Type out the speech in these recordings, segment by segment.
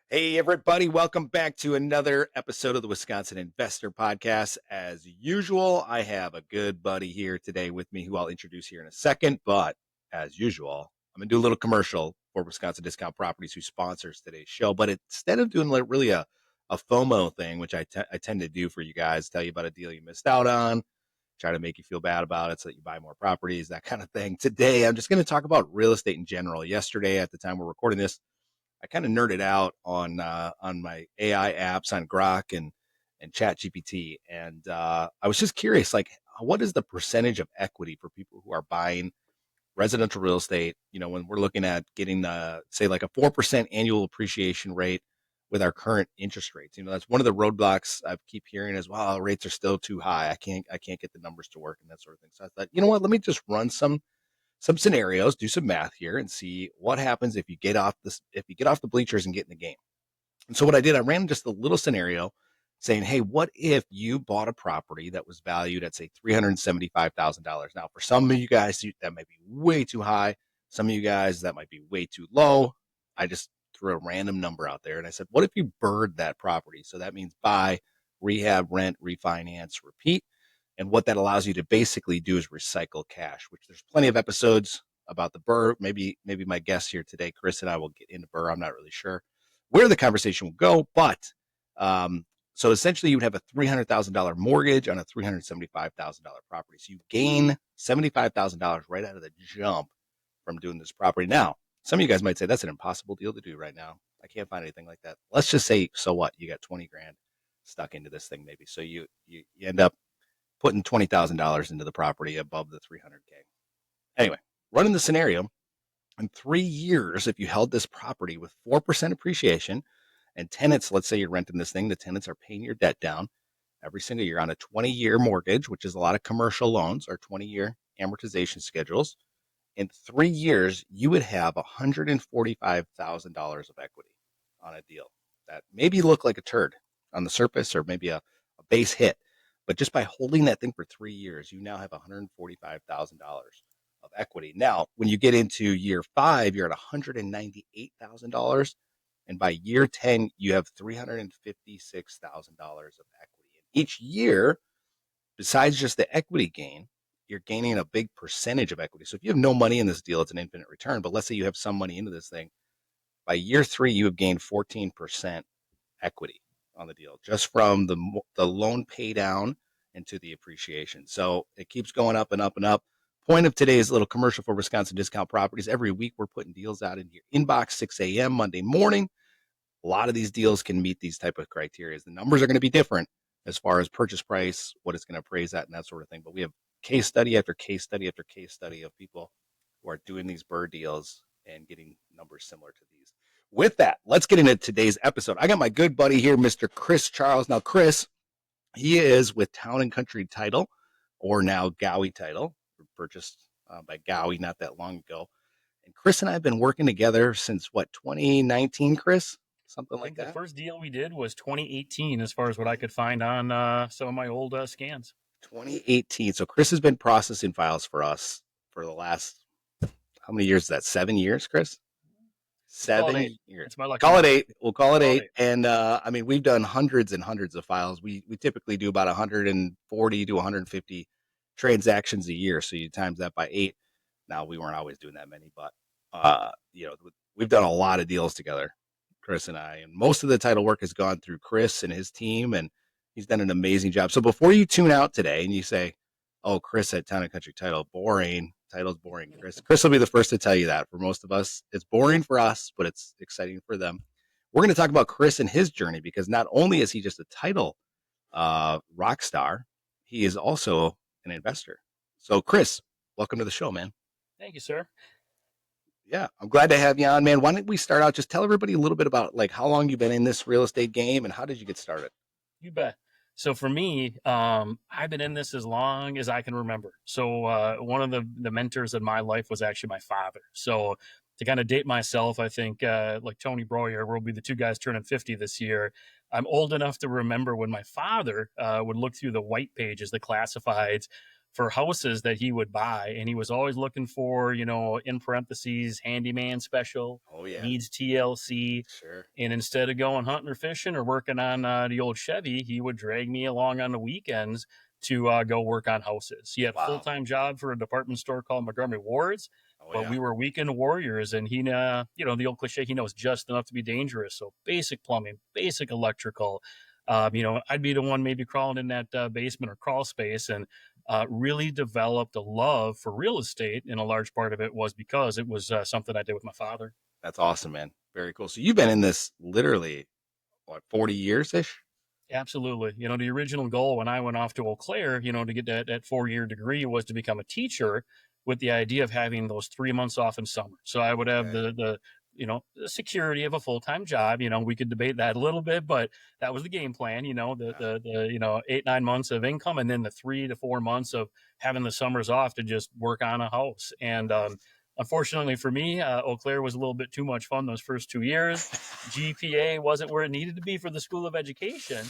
Hey, everybody, welcome back to another episode of the Wisconsin Investor Podcast. As usual, I have a good buddy here today with me who I'll introduce here in a second. But as usual, I'm going to do a little commercial for Wisconsin Discount Properties, who sponsors today's show. But instead of doing like really a FOMO thing, which I tend to do for you guys, tell you about a deal you missed out on, try to make you feel bad about it so that you buy more properties, that kind of thing. Today, I'm just going to talk about real estate in general. Yesterday, at the time we're recording this, I kind of nerded out on my AI apps on Grok and Chat GPT, and I was just curious, like, what is the percentage of equity for people who are buying residential real estate? You know, when we're looking at getting say like a 4% annual appreciation rate with our current interest rates. You know, that's one of the roadblocks I keep hearing is, well, rates are still too high. I can't get the numbers to work and that sort of thing. So I thought, you know what, let me just run some scenarios, do some math here, and see what happens if you get off the bleachers and get in the game. And so what I did, I ran just a little scenario saying, hey, what if you bought a property that was valued at say $375,000? Now, for some of you guys, that might be way too high. Some of you guys, that might be way too low. I just threw a random number out there and I said, what if you bird that property? So that means buy, rehab, rent, refinance, repeat. And what that allows you to basically do is recycle cash, which there's plenty of episodes about the BRRRR. Maybe my guest here today, Chris, and I will get into BRRRR. I'm not really sure where the conversation will go, but so essentially you would have a $300,000 mortgage on a $375,000 property. So you gain $75,000 right out of the jump from doing this property. Now, some of you guys might say that's an impossible deal to do right now. I can't find anything like that. Let's just say, so what? You got 20 grand stuck into this thing, maybe. So you end up putting $20,000 into the property above the 300K. Anyway, running the scenario, in 3 years, if you held this property with 4% appreciation and tenants, let's say you're renting this thing, the tenants are paying your debt down every single year on a 20-year mortgage, which is a lot of commercial loans or 20-year amortization schedules. In 3 years, you would have $145,000 of equity on a deal that maybe look like a turd on the surface or maybe a base hit. But just by holding that thing for 3 years, you now have $145,000 of equity. Now, when you get into year 5, you're at $198,000. And by year 10, you have $356,000 of equity. And each year, besides just the equity gain, you're gaining a big percentage of equity. So if you have no money in this deal, it's an infinite return. But let's say you have some money into this thing. By year 3, you have gained 14% equity on the deal just from the loan pay down into the appreciation. So it keeps going up and up and up. Point of today's little commercial for Wisconsin Discount Properties. Every week we're putting deals out in your inbox, 6 a.m. Monday morning. A lot of these deals can meet these type of criteria. The numbers are going to be different as far as purchase price, what it's going to appraise at, and that sort of thing. But we have case study after case study after case study of people who are doing these BRRRR deals and getting numbers similar to these. With that, let's get into today's episode. I got my good buddy here, Mr. Chris Charles. Now, Chris, he is with Town and Country Title, or now Gowie Title, purchased by Gowie not that long ago. And Chris and I have been working together since what, 2019, Chris? Something I like think the that. first deal we did was 2018, as far as what I could find on some of my old scans. 2018. So Chris has been processing files for us for the last, how many years is that? 7 years, Chris? Let's call it 7 eight. years. It's my lucky Call it number. 8. We'll call it Call it 8. eight. And I mean, we've done hundreds and hundreds of files. We typically do about 140 to 150 transactions a year. So you times that by 8. Now, we weren't always doing that many, but we've done a lot of deals together, Chris and I. And most of the title work has gone through Chris and his team, and he's done an amazing job. So before you tune out today and you say, oh, Chris at Town and Country Title, boring. Title's boring, Chris. Chris will be the first to tell you that. For most of us, it's boring for us, but it's exciting for them. We're going to talk about Chris and his journey because not only is he just a title rock star, he is also an investor. So, Chris, welcome to the show, man. Thank you, sir. Yeah, I'm glad to have you on, man. Why don't we start out? Just tell everybody a little bit about like how long you've been in this real estate game and how did you get started? You bet. So for me, I've been in this as long as I can remember. So one of the mentors in my life was actually my father. So to kind of date myself, I think like Tony Broyer, we'll be the two guys turning 50 this year. I'm old enough to remember when my father would look through the white pages, the classifieds for houses that he would buy. And he was always looking for, in parentheses, handyman special, Oh yeah. needs TLC. Sure. And instead of going hunting or fishing or working on the old Chevy, he would drag me along on the weekends to go work on houses. He had a full Wow. time job for a department store called Montgomery Ward's, Oh but yeah. we were weekend warriors. And the old cliche, he knows just enough to be dangerous. So basic plumbing, basic electrical. I'd be the one maybe crawling in that basement or crawl space, and really developed a love for real estate. And a large part of it was because it was something I did with my father. That's awesome, man. Very cool. So you've been in this literally what, 40 years ish? Absolutely. The original goal when I went off to Eau Claire, to get that 4 year degree was to become a teacher with the idea of having those 3 months off in summer. So I would have Okay. the security of a full time job. We could debate that a little bit, but that was the game plan. Yeah. The 8-9 months of income, and then the 3 to 4 months of having the summers off to just work on a house. And Nice. unfortunately for me, Eau Claire was a little bit too much fun those first 2 years. GPA wasn't where it needed to be for the School of Education.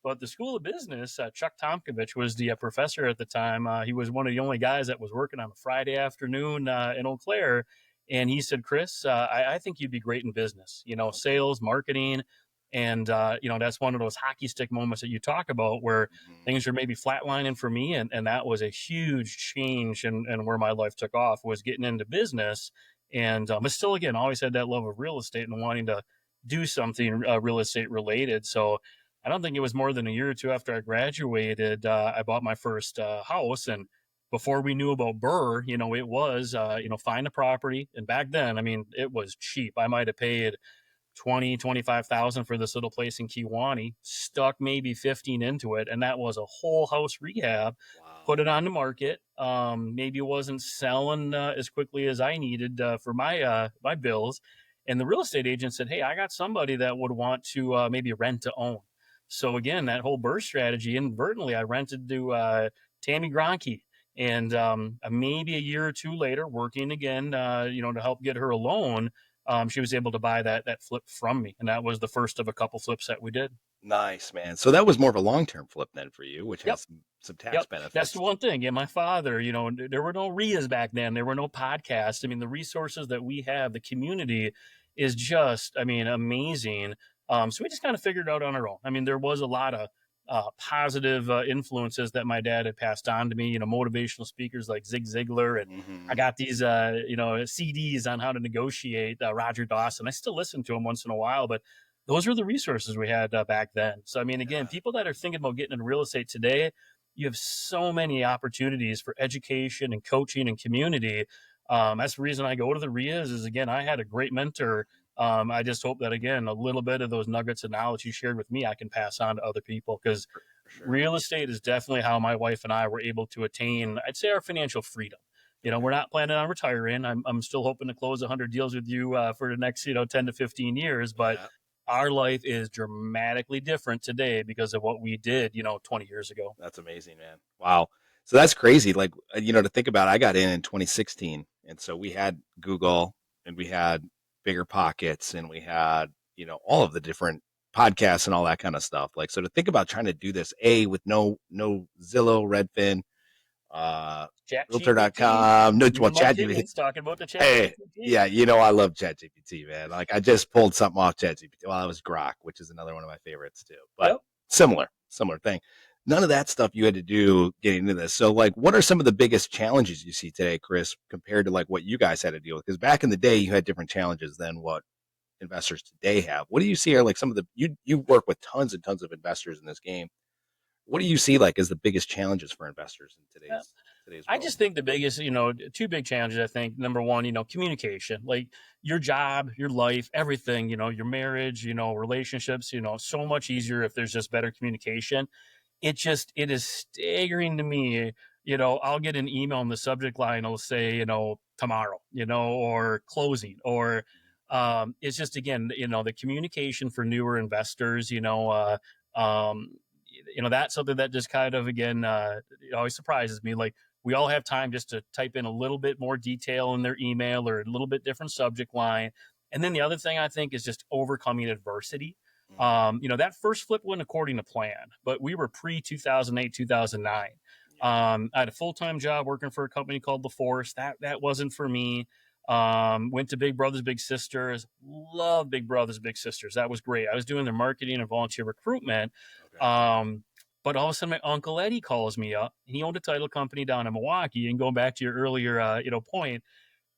But the School of Business, Chuck Tomkovich was the professor at the time. He was one of the only guys that was working on a Friday afternoon in Eau Claire. And he said, Chris, I think you'd be great in business, Okay. sales, marketing. And, that's one of those hockey stick moments that you talk about where Mhm. things are maybe flatlining for me. And that was a huge change and where my life took off was getting into business. And but still, again, always had that love of real estate and wanting to do something real estate related. So I don't think it was more than a year or two after I graduated, I bought my first house. And before we knew about Burr, it was, find a property. And back then, I mean, it was cheap. I might have paid 20, 25,000 for this little place in Kiwani, stuck maybe 15 into it. And that was a whole house rehab, Wow. put it on the market. Maybe it wasn't selling as quickly as I needed for my bills. And the real estate agent said, hey, I got somebody that would want to maybe rent to own. So again, that whole burst strategy, inadvertently, I rented to Tammy Gronke. And maybe a year or two later, working again, to help get her a loan, she was able to buy that flip from me, and that was the first of a couple flips that we did. Nice, man. So that was more of a long-term flip then for you, which Yep. has some tax Yep. That's the benefits. one thing. Yeah, my father, there were no RIAs back then. There were no podcasts. I mean, the resources that we have, the community is just, I mean, amazing. So we just kind of figured it out on our own. I mean, there was a lot of positive influences that my dad had passed on to me, motivational speakers like Zig Ziglar. And I Mhm. got these, CDs on how to negotiate, Roger Dawson. I still listen to him once in a while, but those were the resources we had back then. So, I mean, again, Yeah. people that are thinking about getting into real estate today, you have so many opportunities for education and coaching and community. That's the reason I go to the RIAs is again, I had a great mentor. I just hope that again, a little bit of those nuggets of knowledge you shared with me, I can pass on to other people because For sure. real estate is definitely how my wife and I were able to attain, I'd say, our financial freedom. Okay. We're not planning on retiring. I'm still hoping to close 100 deals with you for the next, 10 to 15 years. But Yeah. our life is dramatically different today because of what we did, 20 years ago. That's amazing, man. Wow. So that's crazy. Like, to think about, I got in 2016. And so we had Google and we had Bigger Pockets and we had, all of the different podcasts and all that kind of stuff. Like, so to think about trying to do this, with no Zillow, Redfin, uh, Chat GPT. realtor.com, no, well, Even my chat. kids talking about the Chat Hey, GPT. yeah, I love ChatGPT, man. Like I just pulled something off ChatGPT. Well, that was Grok, which is another one of my favorites too. But Yep. similar thing. None of that stuff you had to do getting into this. So, like, what are some of the biggest challenges you see today, Chris, compared to like what you guys had to deal with? Because back in the day, you had different challenges than what investors today have. What do you see are like some of the you work with tons and tons of investors in this game. What do you see like as the biggest challenges for investors in Yep. today's I world? just think the biggest, two big challenges, I think, number one, communication, like your job, your life, everything, your marriage, relationships, so much easier if there's just better communication. It is staggering to me. I'll get an email in the subject line, will say, tomorrow, or closing, or it's just, again, the communication for newer investors, um, that's something that just kind of, again, it always surprises me. Like, we all have time just to type in a little bit more detail in their email or a little bit different subject line. And then the other thing I think is just overcoming adversity. Mhm. That first flip went according to plan, but we were pre 2008, 2009. I had a full-time job working for a company called The Force. That wasn't for me. Went to Big Brothers Big Sisters. Love Big Brothers Big Sisters. That was great. I was doing their marketing and volunteer recruitment. Okay. Um, but all of a sudden, my uncle Eddie calls me up. He owned a title company down in Milwaukee. And going back to your earlier, point,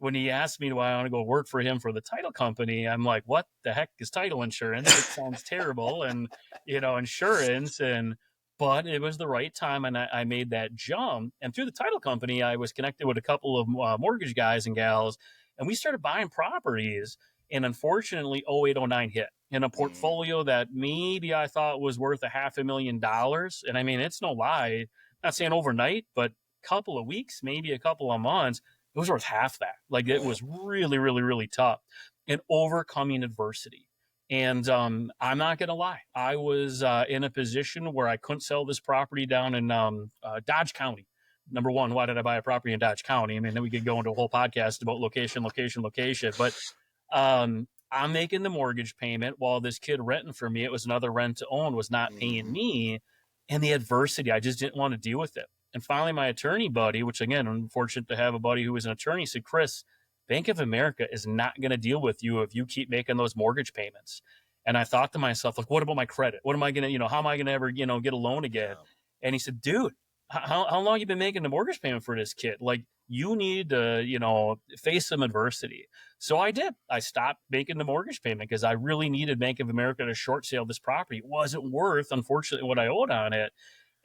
when he asked me, do I want to go work for him for the title company? I'm like, what the heck is title insurance? It sounds terrible. And, insurance. But it was the right time. And I made that jump. And through the title company, I was connected with a couple of mortgage guys and gals. And we started buying properties. And unfortunately, 0809 hit in a Mm, portfolio that maybe I thought was worth $500,000. And I mean, it's no lie, not saying overnight, but couple of weeks, maybe a couple of months, it was worth half that. Like it mm, was really, really, really tough and overcoming adversity. And I'm not going to lie, I was in a position where I couldn't sell this property down in Dodge County. Number one, why did I buy a property in Dodge County? I mean, then we could go into a whole podcast about location, location, location. But I'm making the mortgage payment while this kid renting for me, it was another rent to own, was not paying mhm. me. And the adversity, I just didn't want to deal with it. And finally, my attorney buddy, which again, I'm fortunate to have a buddy who was an attorney, said, Chris, Bank of America is not going to deal with you if you keep making those mortgage payments. And I thought to myself, like, what about my credit? What am I going to, how am I going to ever, get a loan again? Yeah. And he said, dude, how long you been making the mortgage payment for this kid? Like, you need to, face some adversity. So I did. I stopped making the mortgage payment because I really needed Bank of America to short sale this property. It wasn't worth, unfortunately, what I owed on it.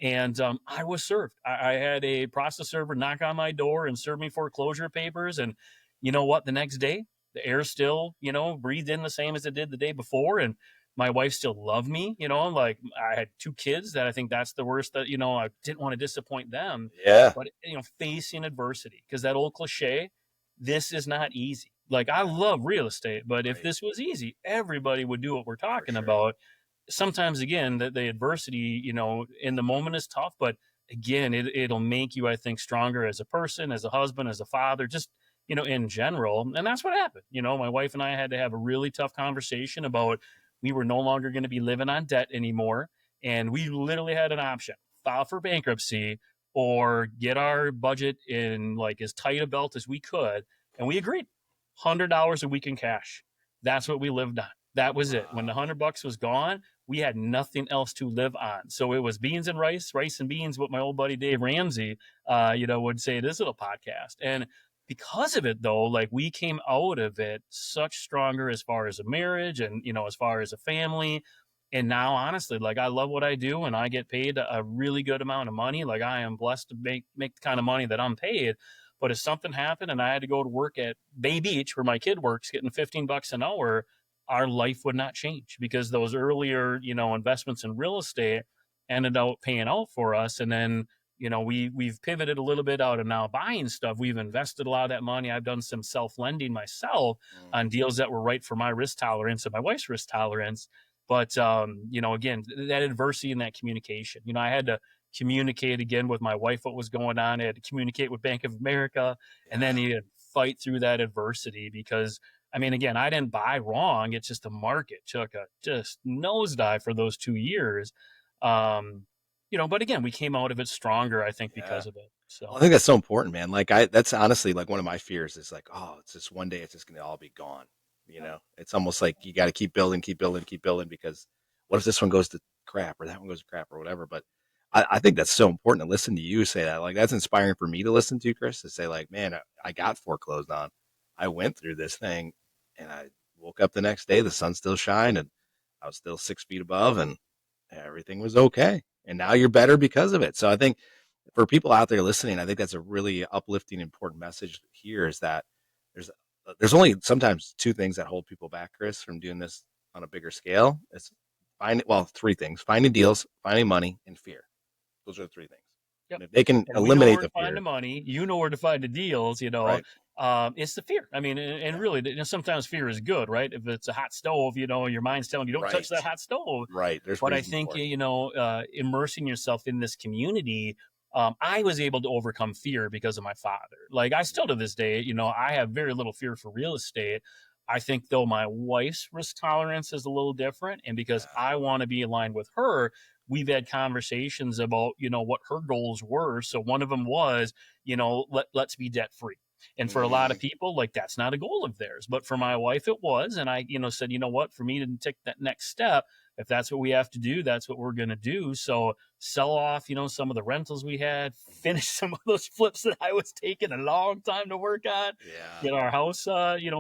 And I was served. I had a process server knock on my door and serve me foreclosure papers. And you know what? The next day, the air still, breathed in the same as it did the day before. And my wife still loved me, like I had two kids that I think that's the worst that, I didn't want to disappoint them. Yeah. But, facing adversity, because that old cliche, this is not easy. Like I love real estate, but if Right. this was easy, everybody would do what we're For talking sure. about. Sometimes again the adversity in the moment is tough, but again it'll make you, I think, stronger as a person, as a husband, as a father, just in general. And that's what happened. My wife and I had to have a really tough conversation about we were no longer going to be living on debt anymore, and we literally had an option: file for bankruptcy or get our budget in like as tight a belt as we could. And we agreed, $100 a week in cash. That's what we lived on. That was it. When the Wow. $100 was gone, we had nothing else to live on. So it was beans and rice, rice and beans, what my old buddy Dave Ramsey, would say in this little podcast. And because of it, though, like we came out of it such stronger as far as a marriage and, as far as a family. And now, honestly, like I love what I do and I get paid a really good amount of money. Like I am blessed to make the kind of money that I'm paid. But if something happened and I had to go to work at Bay Beach where my kid works, getting $15 an hour, our life would not change because those earlier, investments in real estate ended up paying out for us. And then, we've pivoted a little bit out of now buying stuff. We've invested a lot of that money. I've done some self lending myself Mm, on deals that were right for my risk tolerance and my wife's risk tolerance. But, again, that adversity and that communication, I had to communicate again with my wife what was going on. I had to communicate with Bank of America, and then yeah. you fight through that adversity because I mean, again, I didn't buy wrong. It's just the market took a just nosedive for those 2 years. Um, but again, we came out of it stronger, I think, Yeah. because of it. Well, I So, think that's so important, man. Like that's honestly like one of my fears is like, oh, it's just one day it's just gonna all be gone. It's almost like you got to keep building, keep building, keep building because what if this one goes to crap or that one goes to crap or whatever? But I think that's so important to listen to you say that. Like that's inspiring for me to listen to, Chris, to say like, man, I got foreclosed on. I went through this thing, and I woke up the next day, the sun still shined, and I was still 6 feet above, and everything was okay. And now you're better because of it. So I think for people out there listening, I think that's a really uplifting, important message here is that there's there's only sometimes two things that hold people back, Chris, from doing this on a bigger scale. It's three things: finding deals, finding money, and fear. Those are the three things. yep. And if they can And we know eliminate where the to find the fear, money. You know where to find the deals. right? It's the fear. I mean, and Yeah, really, sometimes fear is good, right? If it's a hot stove, your mind's telling you don't touch right, that hot stove. right. There's But I reason think for it. immersing yourself in this community, I was able to overcome fear because of my father. Like I still to Mhm. this day, I have very little fear for real estate. I think though my wife's risk tolerance is a little different, and because Yeah, I want to be aligned with her, we've had conversations about, what her goals were. So one of them was, let's be debt free. And for a lot of Mhm. people, like, that's not a goal of theirs. But for my wife, it was. And I, said, what, for me to take that next step, if that's what we have to do, that's what we're going to do. So sell off, some of the rentals we had, Mhm. finish some of those flips that I was taking a long time to work on, Yeah. get our house,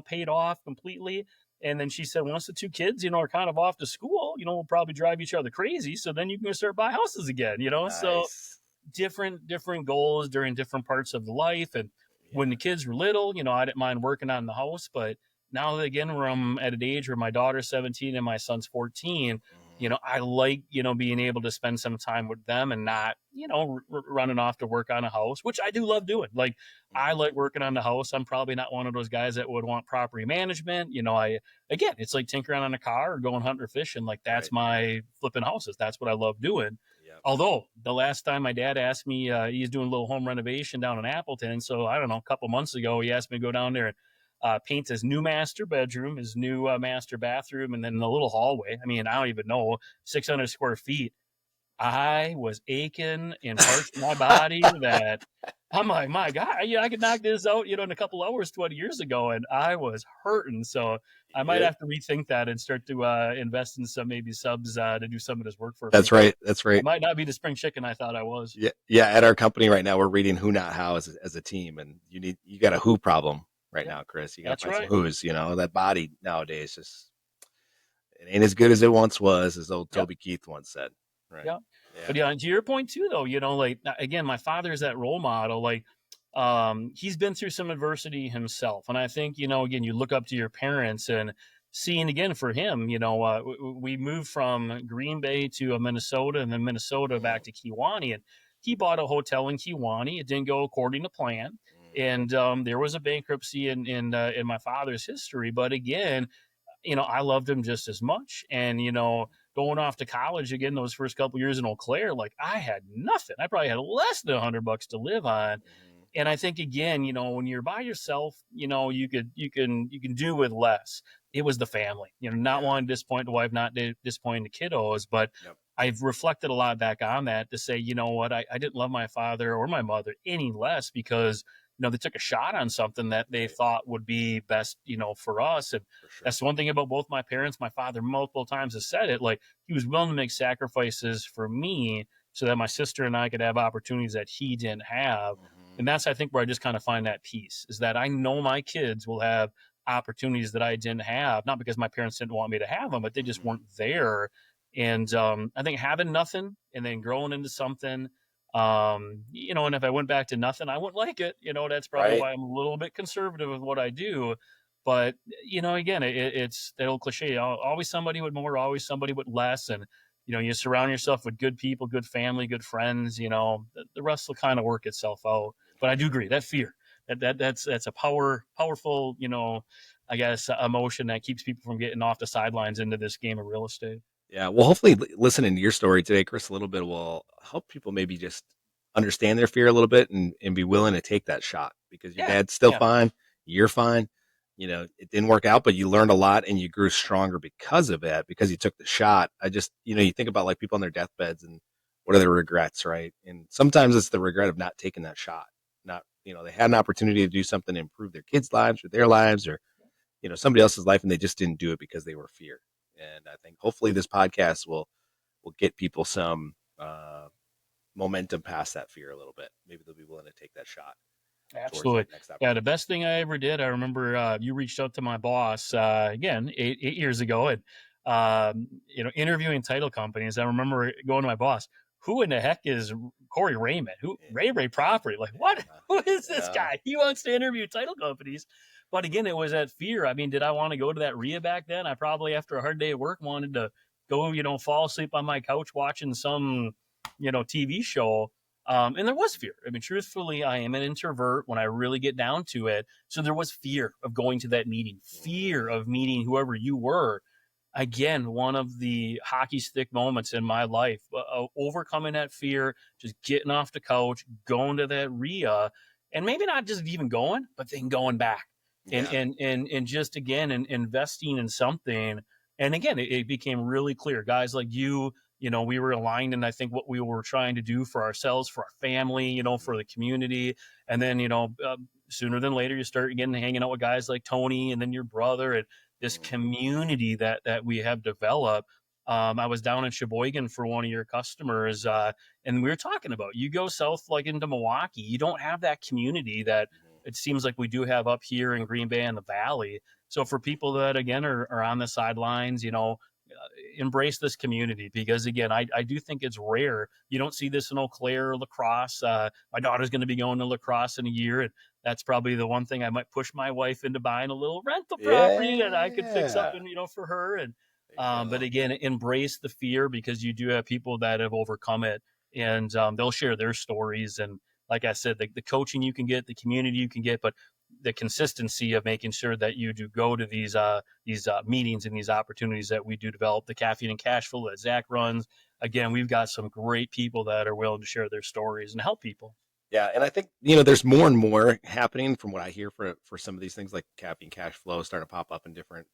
paid off completely. And then she said, once the two kids, are kind of off to school, we'll probably drive each other crazy. So then you can start buy houses again. So Nice. different goals during different parts of the life. And when the Yeah. kids were little, I didn't mind working on the house. But now that, again, where I'm at an age where my daughter's 17 and my son's 14, Mhm. I like, being able to spend some time with them and not, running off to work on a house, which I do love doing. Like, I Mhm. like working on the house. I'm probably not one of those guys that would want property management. Again, it's like tinkering on a car or going hunting or fishing. Like, that's Right. my flipping houses. That's what I love doing. Yep. Although the last time my dad asked me, he's doing a little home renovation down in Appleton. So I don't know, a couple months ago, he asked me to go down there and paint his new master bedroom, his new master bathroom, and then the little hallway. I mean, I don't even know, 600 square feet. I was aching in parts of my body that I'm like, my God, I could knock this out, in a couple hours 20 years ago, and I was hurting. So I might Yeah. have to rethink that and start to invest in some maybe subs to do some of this work for me That's because right. That's I right. might not be the spring chicken I thought I was. Yeah. Yeah. At our company right now, we're reading Who Not How as a team, and you got a who problem right Yeah, now, Chris. You got to that's find some right. who's. That body nowadays just it ain't as good as it once was, as old Yeah. Toby Keith once said. Right. Yeah. Yeah. But yeah, and to your point too, though, like, again, my father is that role model. Like, he's been through some adversity himself. And I think, again, you look up to your parents and seeing again for him, we moved from Green Bay to Minnesota and then Minnesota back Mm, to Kewanee. And he bought a hotel in Kewanee. It didn't go according to plan. mm, And there was a bankruptcy in my father's history. But again, I loved him just as much. And, going off to college again, those first couple years in Eau Claire, like, I had nothing. I probably had less than $100 to live on. mhm. And I think again, when you're by yourself, you can do with less. It was the family, not Yeah. wanting to disappoint the wife, not disappointing the kiddos, but Yep. I've reflected a lot back on that to say, what, I didn't love my father or my mother any less because they took a shot on something that they Right. thought would be best, for us. And For sure. that's the one thing about both my parents. My father multiple times has said it, like, he was willing to make sacrifices for me so that my sister and I could have opportunities that he didn't have. Mhm. And that's, I think, where I just kind of find that peace is that I know my kids will have opportunities that I didn't have, not because my parents didn't want me to have them, but they just Mhm. weren't there. And I think having nothing and then growing into something, and if I went back to nothing, I wouldn't like it. That's probably Right. why I'm a little bit conservative with what I do. But again, it's that old cliche: always somebody with more, always somebody with less, and you surround yourself with good people, good family, good friends. The rest will kind of work itself out. But For I do sure. agree that fear, that's a powerful, I guess, emotion that keeps people from getting off the sidelines into this game of real estate. Yeah, well, hopefully, listening to your story today, Chris, a little bit will help people maybe just understand their fear a little bit and be willing to take that shot because your Yeah, dad's still yeah, fine, you're fine. It didn't work out, but you learned a lot and you grew stronger because of it, because you took the shot. I just, you think about like people on their deathbeds and what are their regrets, right? And sometimes it's the regret of not taking that shot. Not, they had an opportunity to do something to improve their kids' lives or their lives or somebody else's life and they just didn't do it because they were fear. And I think hopefully this podcast will get people some momentum past that fear a little bit. Maybe they'll be willing to take that shot towards that absolutely. next Yeah, the opportunity. best thing I ever did, I remember you reached out to my boss again 8 years ago, and interviewing title companies. I remember going to my boss. Who in the heck is Corey Raymond? Who Ray Property? Like, what? Yeah, Who is this yeah, guy? He wants to interview title companies. But again, it was that fear. I mean, did I want to go to that RIA back then? I probably, after a hard day at work, wanted to go, fall asleep on my couch watching some, TV show. And there was fear. I mean, truthfully, I am an introvert when I really get down to it. So there was fear of going to that meeting, fear mhm, of meeting whoever you were. Again, one of the hockey stick moments in my life, overcoming that fear, just getting off the couch, going to that RIA, and maybe not just even going, but then going back and yeah, and just again and investing in something. And again, it became really clear, guys like you. we were aligned in, I think, what we were trying to do for ourselves, for our family, Mhm. for the community. And then, sooner than later, you start getting hanging out with guys like Tony and then your brother, and this Mhm. community that we have developed. I was down in Sheboygan for one of your customers, and we were talking about, you go south like into Milwaukee, you don't have that community that Mhm. it seems like we do have up here in Green Bay and the Valley. So for people that again are on the sidelines, embrace this community, because again, I do think it's rare. You don't see this in Eau Claire or lacrosse. My daughter's going to be going to lacrosse in a year, and that's probably the one thing I might push my wife into buying a little rental property that I could fix up Yeah. and for her. And There you but go. again, embrace the fear, because you do have people that have overcome it, and they'll share their stories. And like I said, the coaching you can get, the community you can get, but the consistency of making sure that you do go to these meetings and these opportunities that we do develop, the caffeine and cash flow that Zach runs. Again, we've got some great people that are willing to share their stories and help people. Yeah, and I think there's more and more happening from what I hear for some of these things like capping cash flow starting to pop up in different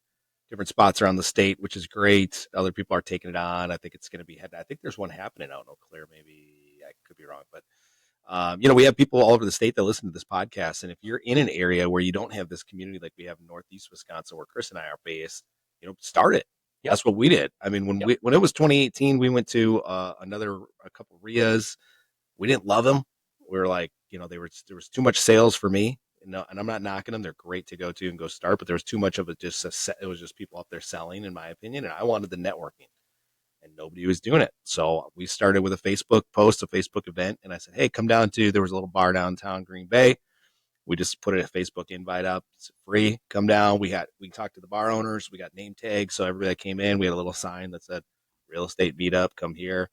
spots around the state, which is great. Other people are taking it on. I think it's going to be head. I think there's one happening out in Eau Claire. Maybe I could be wrong, but we have people all over the state that listen to this podcast. And if you're in an area where you don't have this community like we have in Northeast Wisconsin, where Chris and I are based, start it. Yep. That's what we did. I mean, when Yep. when it was 2018, we went to a couple RIAs. We didn't love them. We were like, there was too much sales for me. And I'm not knocking them. They're great to go to and go start, but there was too much of it. It was just people up there selling, in my opinion. And I wanted the networking, and nobody was doing it. So we started with a Facebook post, a Facebook event, and I said, "Hey, come down to." There was a little bar downtown Green Bay. We just put a Facebook invite up. It's free. Come down. We talked to the bar owners. We got name tags, so everybody that came in, we had a little sign that said "Real Estate Meetup. Come here."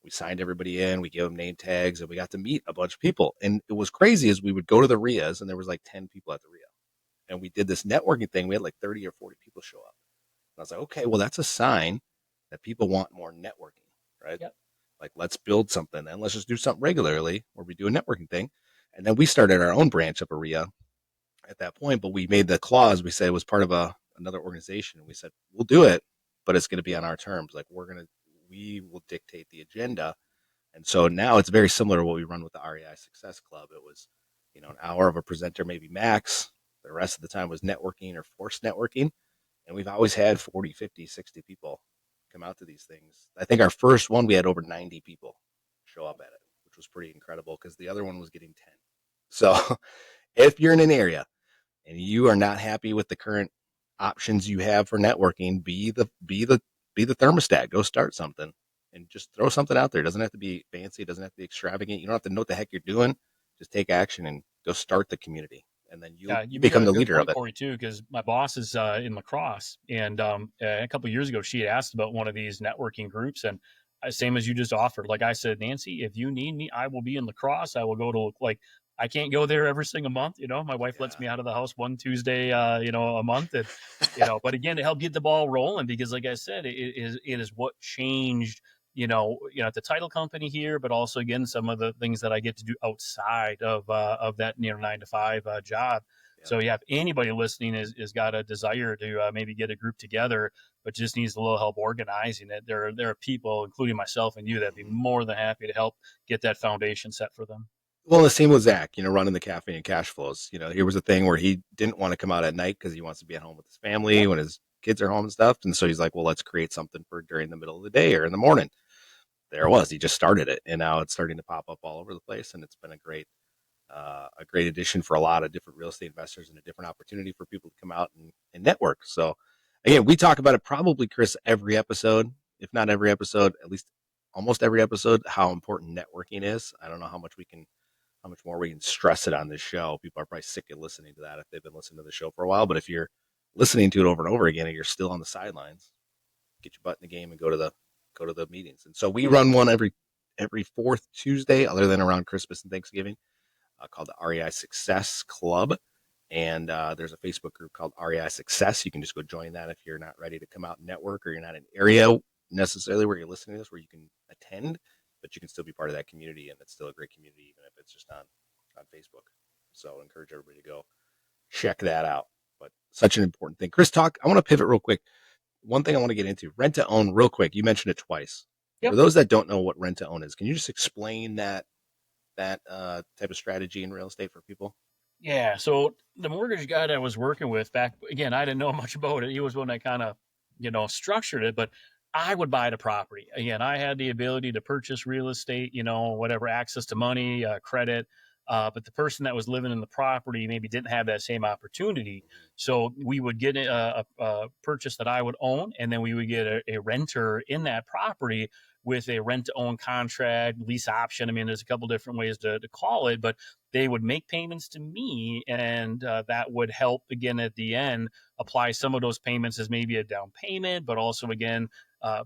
We signed everybody in. We gave them name tags, and we got to meet a bunch of people. And it was crazy as we would go to the RIAs, and there was like 10 people at the RIA, and we did this networking thing. We had like 30 or 40 people show up. And I was like, okay, well, that's a sign that people want more networking, right? Yep. Like, let's build something, and let's just do something regularly where we do a networking thing. And then we started our own branch of RIA at that point, but we made the clause. We said it was part of another organization. And we said, we'll do it, but it's going to be on our terms. Like, we will dictate the agenda. And so now it's very similar to what we run with the REI Success Club. It was, an hour of a presenter, maybe max. The rest of the time was networking or forced networking. And we've always had 40, 50, 60 people come out to these things. I think our first one, we had over 90 people show up at it, which was pretty incredible because the other one was getting 10. So if you're in an area and you are not happy with the current options you have for networking, be the thermostat. Go start something and just throw something out there. It doesn't have to be fancy. It doesn't have to be extravagant. You don't have to know what the heck you're doing. Just take action and go start the community, and then you Yeah, you made become a the good leader of point, it. Corey, too, because my boss is in lacrosse, and a couple of years ago, she had asked about one of these networking groups, and same as you just offered. Like I said, Nancy, if you need me, I will be in lacrosse. I will go to like I can't go there every single month. My wife lets Yeah. me out of the house one Tuesday, a month, and but again, to help get the ball rolling, because like I said, it is what changed. At the title company here, but also again some of the things that I get to do outside of that 9 to 5 job. Yeah. So yeah, if anybody listening is got a desire to maybe get a group together, but just needs a little help organizing it, there are people, including myself and you, that'd be Mhm. more than happy to help get that foundation set for them. Well, the same with Zach, running the cafe and cash flows. Here was a thing where he didn't want to come out at night because he wants to be at home with his family Yep. when his kids are home and stuff. And so he's like, well, let's create something for during the middle of the day or in the morning. There it was. He just started it, and now it's starting to pop up all over the place. And it's been a great addition for a lot of different real estate investors and a different opportunity for people to come out and network. So, again, we talk about it probably, Chris, every episode, if not every episode, at least almost every episode, how important networking is. I don't know how much more we can stress it on this show. People are probably sick of listening to that if they've been listening to the show for a while. But if you're listening to it over and over again and you're still on the sidelines, get your butt in the game and go to the meetings. And so we run one every fourth Tuesday, other than around Christmas and Thanksgiving, called the REI Success Club. And there's a Facebook group called REI Success. You can just go join that if you're not ready to come out and network, or you're not in an area necessarily where you're listening to this where you can attend, but you can still be part of that community, and it's still a great community even if it's just on Facebook. So I encourage everybody to go check that out. But such an important thing. Chris, I want to pivot real quick. One thing I want to get into, rent to own real quick. You mentioned it twice. Yep. For those that don't know what rent to own is, can you just explain that type of strategy in real estate for people? Yeah. So the mortgage guy that I was working with back again, I didn't know much about it. He was one that kind of, structured it, but I would buy the property. Again, I had the ability to purchase real estate, whatever access to money, credit. But the person that was living in the property maybe didn't have that same opportunity. So we would get a purchase that I would own, and then we would get a renter in that property with a rent to own contract, lease option. I mean, there's a couple different ways to call it, but they would make payments to me, and that would help again at the end apply some of those payments as maybe a down payment, but also again,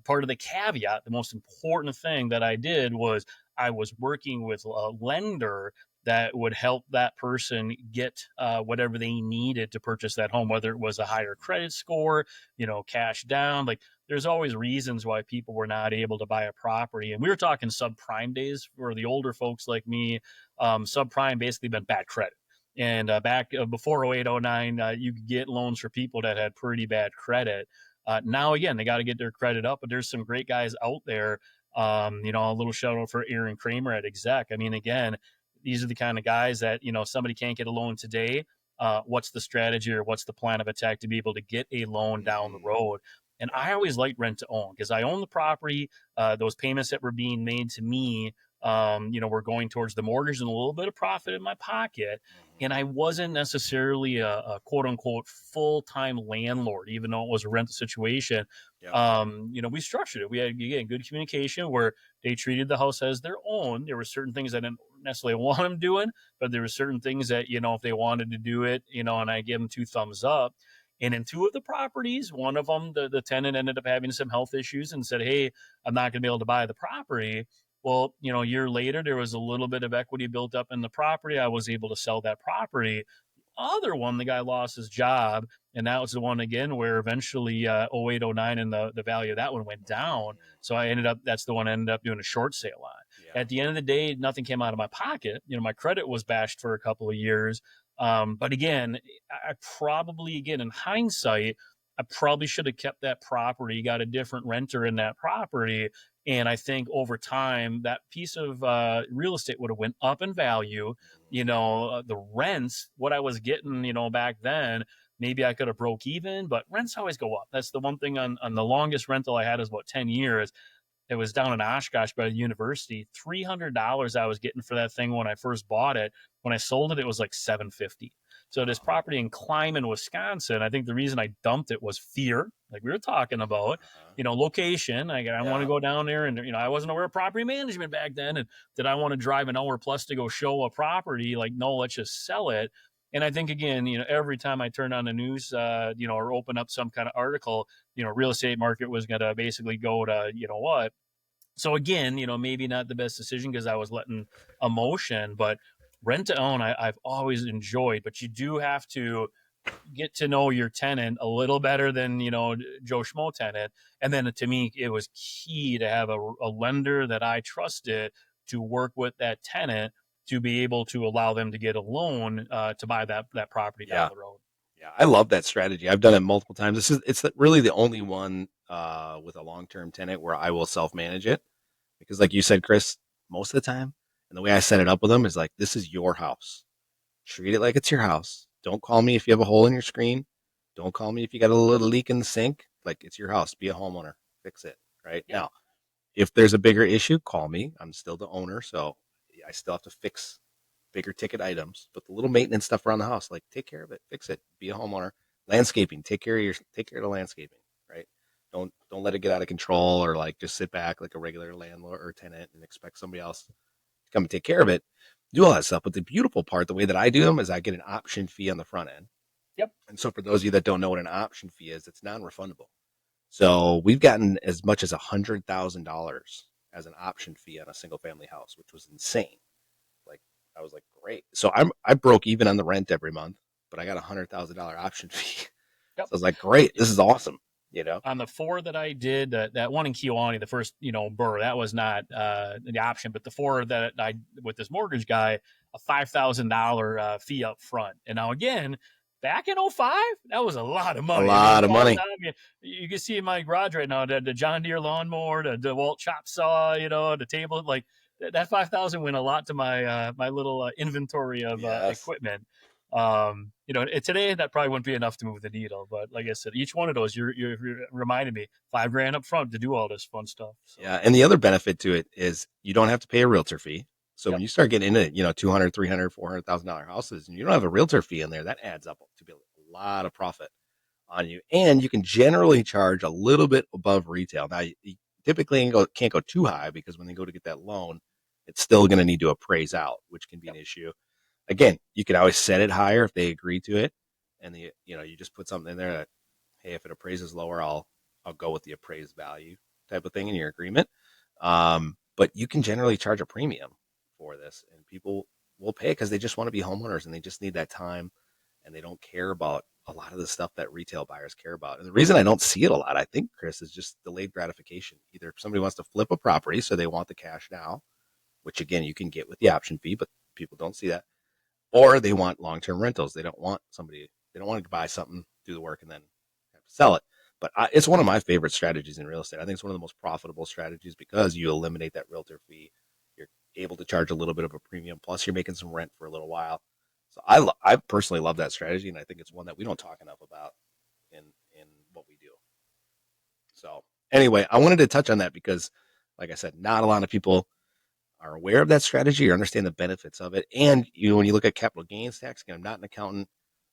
part of the caveat, the most important thing that I did was I was working with a lender that would help that person get whatever they needed to purchase that home, whether it was a higher credit score, cash down. Like there's always reasons why people were not able to buy a property. And we were talking subprime days for the older folks like me. Subprime basically meant bad credit. And back before 08, 09, you could get loans for people that had pretty bad credit. Now, again, they got to get their credit up, but there's some great guys out there. A little shout out for Aaron Kramer at Exec. I mean, again, these are the kind of guys that, somebody can't get a loan today. What's the strategy or what's the plan of attack to be able to get a loan down the Mm, road? And yeah. I always liked rent to own because I own the property. Those payments that were being made to me, we're going towards the mortgage and a little bit of profit in my pocket. Hmm. And I wasn't necessarily a quote unquote full time landlord, even though it was a rental situation. Yep. We structured it. We had again good communication where they treated the house as their own. There were certain things I didn't necessarily want them doing, but there were certain things that, if they wanted to do it, and I give them two thumbs up. And in two of the properties, one of them, the tenant ended up having some health issues and said, "Hey, I'm not going to be able to buy the property." Well, a year later, there was a little bit of equity built up in the property. I was able to sell that property. Other one, the guy lost his job. And that was the one again where eventually 08, 09 and the value of that one went down. Hmm. So that's the one I ended up doing a short sale on. Yeah. At the end of the day, nothing came out of my pocket. My credit was bashed for a couple of years. But again, I probably, again, in hindsight, I probably should have kept that property, got a different renter in that property, and I think over time that piece of real estate would have went up in value. The rents, what I was getting, back then, maybe I could have broke even, but rents always go up. That's the one thing on the longest rental I had is about 10 years. It was down in Oshkosh by the university. $300 I was getting for that thing when I first bought it. When I sold it, it was like 750. So this Uh-huh. property in Kleiman, Wisconsin, I think the reason I dumped it was fear, like we were talking about. Uh-huh. Location. I want to Yeah. go down there, and I wasn't aware of property management back then. And did I want to drive an hour plus to go show a property? Like, no, let's just sell it. And I think again, every time I turn on the news, or open up some kind of article, real estate market was going to basically go to, what, so again, maybe not the best decision because I was letting emotion, but rent to own, I've always enjoyed. But you do have to get to know your tenant a little better than Joe Schmo tenant. And then to me, it was key to have a lender that I trusted to work with that tenant to be able to allow them to get a loan to buy that property down Yeah. the road. Yeah. I love that strategy. I've done it multiple times. Really the only one with a long term tenant where I will self manage it because, like you said, Chris, most of the time, and the way I set it up with them is like, this is your house. Treat it like it's your house. Don't call me if you have a hole in your screen. Don't call me if you got a little leak in the sink. Like, it's your house. Be a homeowner. Fix it. Right Yep. now, if there's a bigger issue, call me. I'm still the owner, so I still have to fix bigger ticket items. But the little maintenance stuff around the house, like take care of it, fix it, be a homeowner. Landscaping, take care of the landscaping, right? Don't let it get out of control or like just sit back like a regular landlord or tenant and expect somebody else to come and take care of it. Do all that stuff. But the beautiful part, the way that I do them is I get an option fee on the front end. Yep. And so for those of you that don't know what an option fee is, it's non-refundable. So we've gotten as much as $100,000 as an option fee on a single family house, which was insane. Like I was like, great. So I broke even on the rent every month, but I got $100,000 option fee. Yep. So I was like, great, this is awesome. You know? On the four that I did, that one in Kewanee, the first, burr, that was not the option, but the four that I with this mortgage guy, a $5,000 fee up front. And now again, back in '05, that was a lot of A money. I mean, lot of cars money. now, you can see in my garage right now, the John Deere lawnmower, the DeWalt chop saw, the table, like that 5,000 went a lot to my little inventory of Yes. equipment. Today that probably wouldn't be enough to move the needle, but like I said, each one of those, you're reminded me, $5,000 up front to do all this fun stuff. So, Yeah. And the other benefit to it is you don't have to pay a realtor fee. So when yep, you start getting into, $200, $300, $400,000 houses and you don't have a realtor fee in there, that adds up to be a lot of profit on you. And you can generally charge a little bit above retail. Now, you typically can't go too high because when they go to get that loan, it's still going to need to appraise out, which can be an yep, issue. Again, you can always set it higher if they agree to it. And you just put something in there that, hey, if it appraises lower, I'll go with the appraised value type of thing in your agreement. But you can generally charge a premium for this, and people will pay because they just want to be homeowners and they just need that time, and they don't care about a lot of the stuff that retail buyers care about. And the reason I don't see it a lot, I think, Chris, is just delayed gratification. Either somebody wants to flip a property, so they want the cash now, which again you can get with the option fee, but people don't see that, or they want long-term rentals. They don't want somebody. They don't want to buy something, do the work, and then have to sell it. But it's one of my favorite strategies in real estate. I think it's one of the most profitable strategies because you eliminate that realtor fee. You're able to charge a little bit of a premium. Plus, you're making some rent for a little while. So I personally love that strategy, and I think it's one that we don't talk enough about in in what we do. So anyway, I wanted to touch on that because, like I said, not a lot of people are aware of that strategy or understand the benefits of it. And when you look at capital gains tax, again, I'm not an accountant,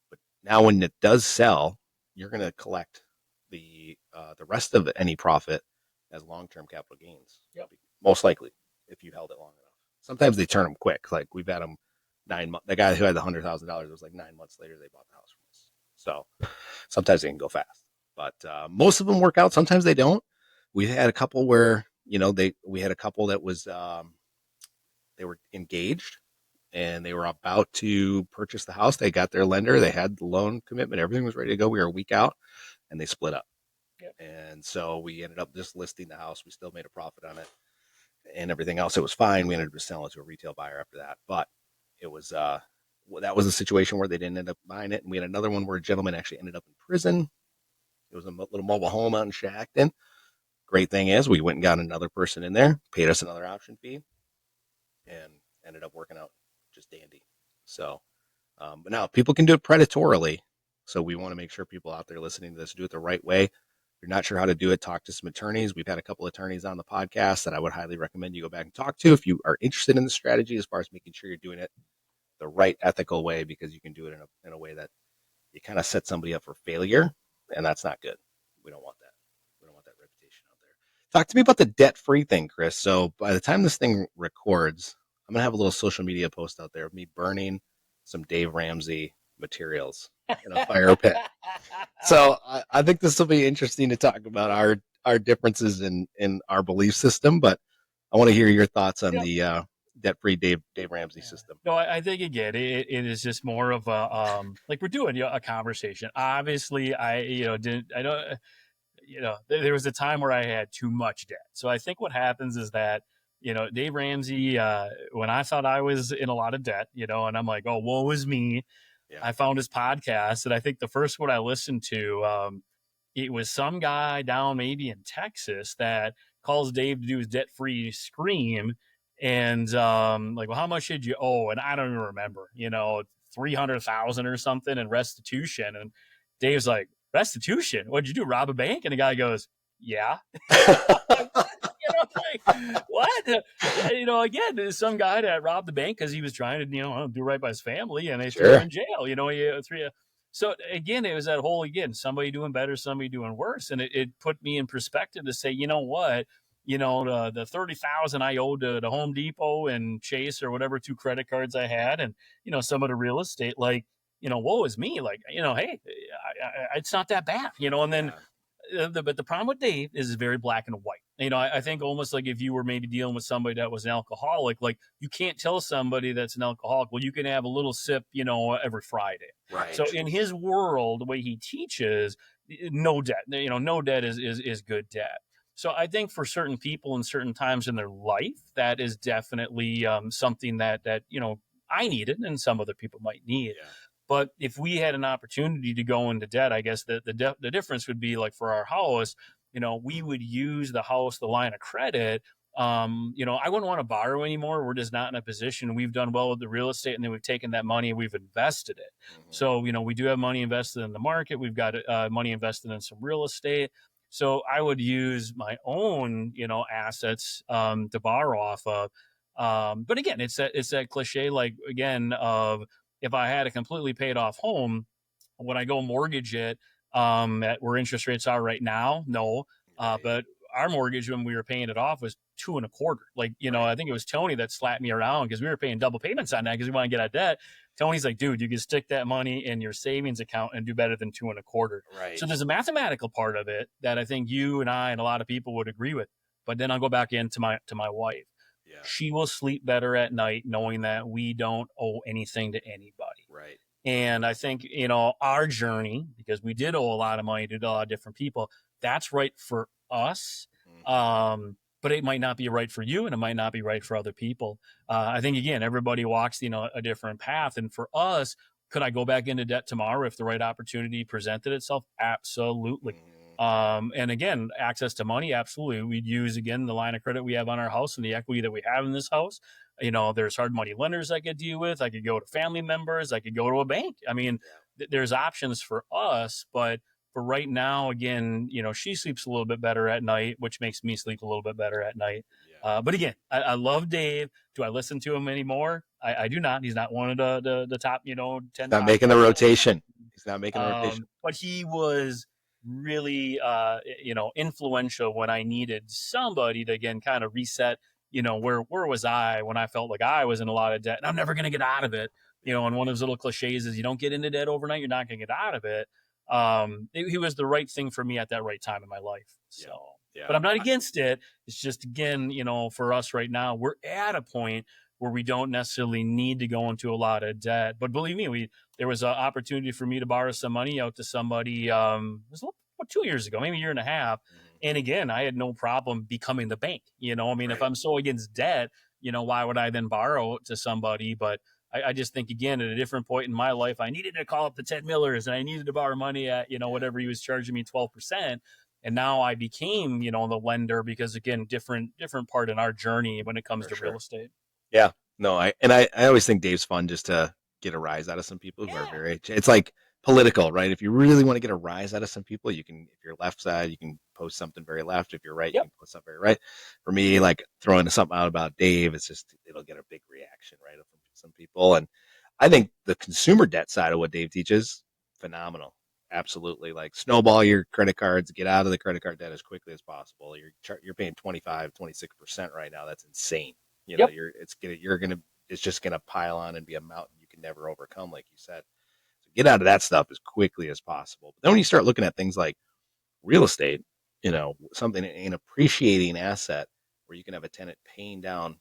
but now when it does sell, you're going to collect the rest of any profit as long term capital gains, yep, most likely if you held it long enough. Sometimes they turn them quick. Like we've had them 9 months. The guy who had the $100,000, it was like 9 months later they bought the house from us. So sometimes they can go fast, but most of them work out. Sometimes they don't. We had a couple where we had a couple that was they were engaged and they were about to purchase the house. They got their lender, they had the loan commitment, everything was ready to go. We were a week out and they split up. yep, And so we ended up just listing the house. We still made a profit on it and everything else. It was fine. We ended up just selling it to a retail buyer after that. But it was that was a situation where they didn't end up buying it. And we had another one where a gentleman actually ended up in prison. It was a little mobile home out in Shackton. Great thing is we went and got another person in there, paid us another option fee, and ended up working out just dandy. So, but now people can do it predatorily. So we want to make sure people out there listening to this do it the right way. If you're not sure how to do it, talk to some attorneys. We've had a couple of attorneys on the podcast that I would highly recommend you go back and talk to if you are interested in the strategy as far as making sure you're doing it the right ethical way, because you can do it in a way that you kind of set somebody up for failure, and that's not good. We don't want that. We don't want that reputation out there. Talk to me about the debt-free thing, Chris. So by the time this thing records, I'm gonna have a little social media post out there of me burning some Dave Ramsey materials in a fire pit. So I think this will be interesting to talk about our differences in our belief system. But I want to hear your thoughts on yep. the debt-free Dave Ramsey Yeah. system. No, I think again, it is just more of a like we're doing a conversation. Obviously, I don't there was a time where I had too much debt. So I think what happens is that Dave Ramsey, when I thought I was in a lot of debt, and I'm like, oh, woe is me. Yeah. I found his podcast, and I think the first one I listened to, it was some guy down maybe in Texas that calls Dave to do his debt free scream. And like, well, how much did you owe? And I don't even remember, 300,000 or something in restitution. And Dave's like, restitution? What'd you do? Rob a bank? And the guy goes, yeah. Like, what? Like, what? Again, there's some guy that robbed the bank because he was trying to, do right by his family, and they threw him Sure. in jail. So again, it was that whole somebody doing better, somebody doing worse, and it put me in perspective to say, you know what, the 30,000 I owed to Home Depot and Chase or whatever two credit cards I had, and some of the real estate, like woe is me, like hey, it's not that bad, and then Yeah. but the problem with Dave is very black and white. I think almost like if you were maybe dealing with somebody that was an alcoholic, like you can't tell somebody that's an alcoholic, well, you can have a little sip, every Friday. So Right. in his world, the way he teaches, no debt, no debt is good debt. So I think for certain people in certain times in their life, that is definitely something that I needed and some other people might need. Yeah. But if we had an opportunity to go into debt, I guess the difference would be like for our house, we would use the line of credit. I wouldn't want to borrow anymore. We're just not in a position. We've done well with the real estate, and then we've taken that money and we've invested it. Hmm. So, we do have money invested in the market. We've got money invested in some real estate. So I would use my own, assets to borrow off of. But again, it's that cliche, like again, of if I had a completely paid off home, would I go mortgage it at where interest rates are right now? No. Right. But our mortgage when we were paying it off was 2.25. Like, Right. I think it was Tony that slapped me around because we were paying double payments on that because we want to get out of debt. Tony's like, dude, you can stick that money in your savings account and do better than 2.25. Right. So there's a mathematical part of it that I think you and I and a lot of people would agree with. But then I'll go back into my wife. Yeah. She will sleep better at night knowing that we don't owe anything to anybody. Right. And I think, our journey, because we did owe a lot of money to a lot of different people, that's right for us. Hmm. But it might not be right for you and it might not be right for other people. I think, again, everybody walks, a different path. And for us, could I go back into debt tomorrow if the right opportunity presented itself? Absolutely. Hmm. And again, access to money, absolutely. We'd use, again, the line of credit we have on our house and the equity that we have in this house. There's hard money lenders I could deal with. I could go to family members. I could go to a bank. I mean, Yeah. there's options for us, but for right now, again, she sleeps a little bit better at night, which makes me sleep a little bit better at night. Yeah. But again, I love Dave. Do I listen to him anymore? I do not. He's not one of the top, He's 10 not making the podcasts. rotation. He's not making the rotation. But he was really, influential when I needed somebody to, again, kind of reset, where was I when I felt like I was in a lot of debt and I'm never going to get out of it. Yeah. And one of those little cliches is you don't get into debt overnight. You're not going to get out of it. He was the right thing for me at that right time in my life. Yeah. So, Yeah. but I'm not against it. It's just, again, for us right now, we're at a point where we don't necessarily need to go into a lot of debt. But believe me, there was an opportunity for me to borrow some money out to somebody. It was about 2 years ago, maybe a year and a half. Hmm. And again, I had no problem becoming the bank. I mean, if Right. I'm so against debt, why would I then borrow to somebody? But I just think, again, at a different point in my life, I needed to call up the Ted Millers and I needed to borrow money at, Yeah. whatever he was charging me 12%. And now I became, the lender because, again, different part in our journey when it comes For to real sure. estate. Yeah. No, I always think Dave's fun just to get a rise out of some people who are Yeah. very, it's like political, right? If you really want to get a rise out of some people, you can, if you're left side, you can post something very left. If you're right, you Yep. can post something very right. For me, like throwing something out about Dave, it's just, it'll get a big reaction, right? From some people. And I think the consumer debt side of what Dave teaches, phenomenal. Absolutely. Like snowball your credit cards, get out of the credit card debt as quickly as possible. You're paying 25, 26% right now. That's insane. Yep. It's just gonna pile on and be a mountain you can never overcome, like you said. So get out of that stuff as quickly as possible. But then when you start looking at things like real estate, something an appreciating asset where you can have a tenant paying down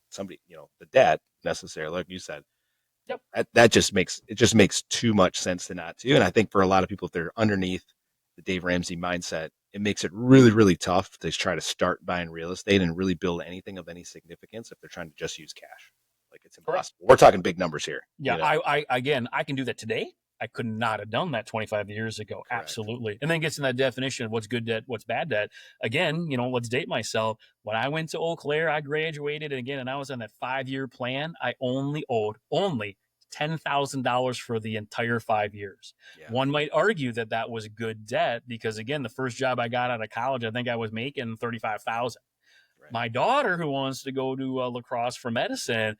somebody, the debt necessarily, like you said, Yep. that just makes too much sense to not to. And I think for a lot of people, if they're underneath the Dave Ramsey mindset, it makes it really, really tough to try to start buying real estate and really build anything of any significance if they're trying to just use cash. Like it's Correct. impossible. We're talking big numbers here. Yeah, I again, I can do that today. I could not have done that 25 years ago. Correct. Absolutely. And then gets in that definition of what's good debt, what's bad debt. Again, let's date myself. When I went to Eau Claire, I graduated again, and I was on that 5-year plan. I only owed $10,000 for the entire 5 years. Yeah. One might argue that that was good debt because, again, the first job I got out of college, I think I was making 35,000. Right. My daughter, who wants to go to La Crosse for medicine,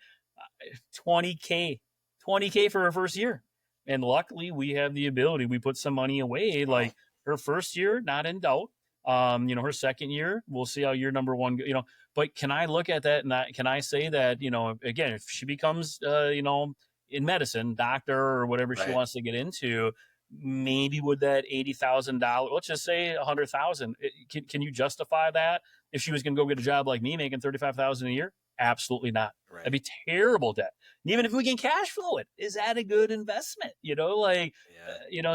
20K, 20K for her first year. And luckily we have the ability, we put some money away. Wow. Like her first year, not in doubt. Her second year, we'll see how year number one, but can I look at that and can I say that, again, if she becomes, in medicine, doctor or whatever she Right. wants to get into, maybe with that $80,000, let's just say 100,000, can you justify that? If she was going to go get a job like me making 35,000 a year? Absolutely not. Right. That'd be terrible debt. And even if we can cash flow it, is that a good investment? Yeah.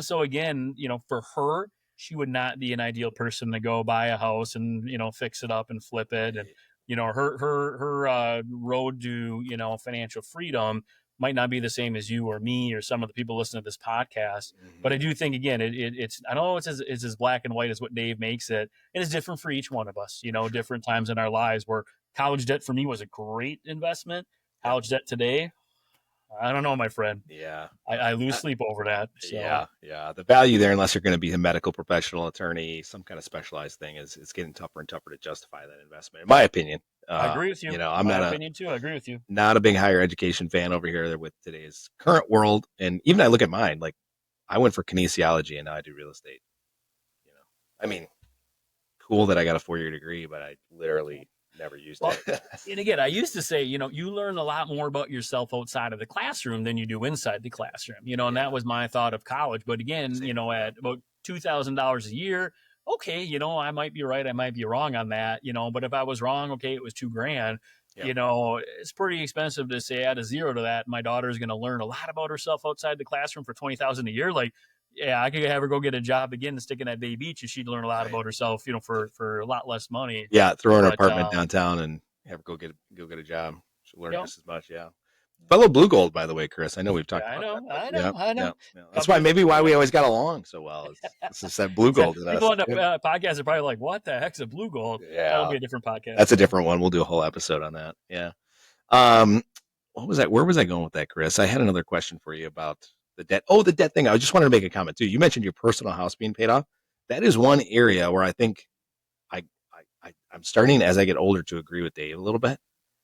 So again, for her, she would not be an ideal person to go buy a house and, fix it up and flip it. And, Right. her road to, financial freedom might not be the same as you or me or some of the people listening to this podcast. But Mm-hmm. I do think, again, it's, I know it's as black and white as what Dave makes it. And it's different for each one of us, For sure. different times in our lives where college debt for me was a great investment. Yep. College debt today, I don't know, my friend. Yeah. I lose Uh, sleep over that. So yeah. Yeah. The value there, unless you're going to be a medical professional, attorney, some kind of specialized thing, is getting tougher and tougher to justify that investment, in my opinion. I agree with you. I'm My opinion too. I agree with you. not a big higher education fan over here with today's current world. And even I look at mine, like I went for kinesiology and now I do real estate. You know, I mean, cool that I got a 4-year degree, but I literally never used Well, it. and again, I used to say, you learn a lot more about yourself outside of the classroom than you do inside the classroom, and that Yeah, was my thought of college. But again, same. Yep. at about $2,000 a year, okay, I might be right, I might be wrong on that, but if I was wrong, okay, it was 2 grand. Yep. It's pretty expensive to say add a zero to that. My daughter's going to learn a lot about herself outside the classroom for 20,000 a year. Like, yeah, I could have her go get a job again and stick in that Bay Beach, and she'd learn a lot Right. about herself, for a lot less money. Yeah, throw her an But apartment downtown and have her go get a job. She'll learn you know, just as much. Yeah. Fellow Blue Gold, by the way, Chris. I know we've Yeah, talked I about that, know, but I yeah, know, I yeah, know. yeah. That's Couple why years maybe before why we you. always got along so well. It's that blue So gold in people us. on the podcast are probably like, "What the heck's a blue gold?" That'll Yeah, be a different podcast, that's a though. different one. We'll do a whole episode on that. Yeah. Um, what was that? Where was I going with that, Chris? I had another question for you about the debt. Oh, the debt thing. I just wanted to make a comment too. You mentioned your personal house being paid off. That is one area where I think I'm starting as I get older to agree with Dave a little bit.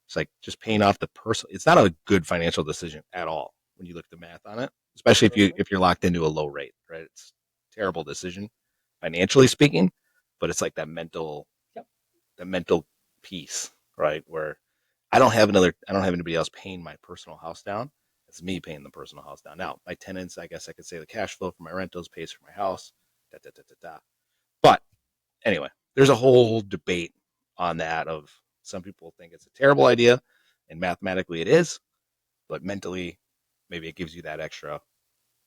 It's like just paying off the personal. It's not a good financial decision at all when you look at the math on it, especially if you're locked into a low rate, right? It's a terrible decision financially speaking, but it's like Yep. that mental piece, right? Where I don't have anybody else paying my personal house down. It's me paying the personal house down. Now, my tenants, I guess I could say the cash flow for my rentals pays for my house. Da, da, da, da, da. But anyway, there's a whole debate on that of some people think it's a terrible idea, and mathematically it is, but mentally maybe it gives you that extra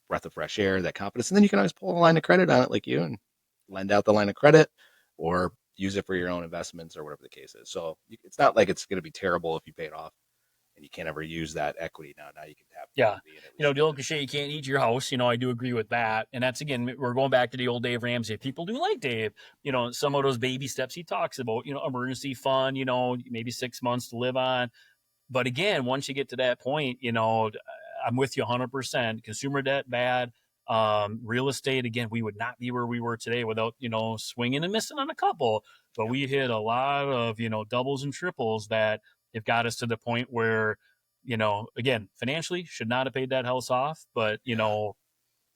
breath of fresh air, that confidence, and then you can always pull a line of credit on it like you and lend out the line of credit or use it for your own investments or whatever the case is. So it's not like it's going to be terrible if you pay it off and you can't ever use that equity. Now you can tap Yeah. equity and at least The use old it. cliche, you can't eat your house. I do agree with that. And that's, again, we're going back to the old Dave Ramsey. People do like Dave, some of those baby steps he talks about, emergency fund, maybe 6 months to live on. But again, once you get to that point, I'm with you 100%. Consumer debt, bad. Real estate, again, we would not be where we were today without, swinging and missing on a couple. But Yep. we hit a lot of, doubles and triples that have got us to the point where, again, financially should not have paid that house off. But, Yeah.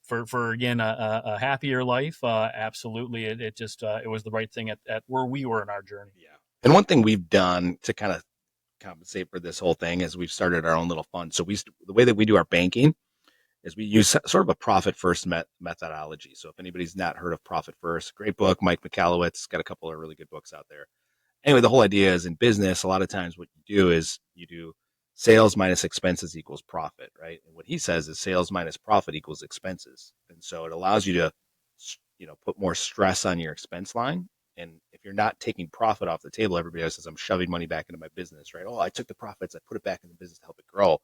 for again, a happier life, absolutely. It just, it was the right thing at where we were in our journey. Yeah. And one thing we've done to kind of compensate for this whole thing is we've started our own little fund. So the way that we do our banking is we use sort of a profit first methodology. So if anybody's not heard of Profit First, great book, Mike McAllowitz got a couple of really good books out there. Anyway, the whole idea is in business, a lot of times what you do is you do sales minus expenses equals profit, right? And what he says is sales minus profit equals expenses. And so it allows you to, put more stress on your expense line. And if you're not taking profit off the table, everybody else says, I'm shoving money back into my business, right? Oh, I took the profits, I put it back in the business to help it grow.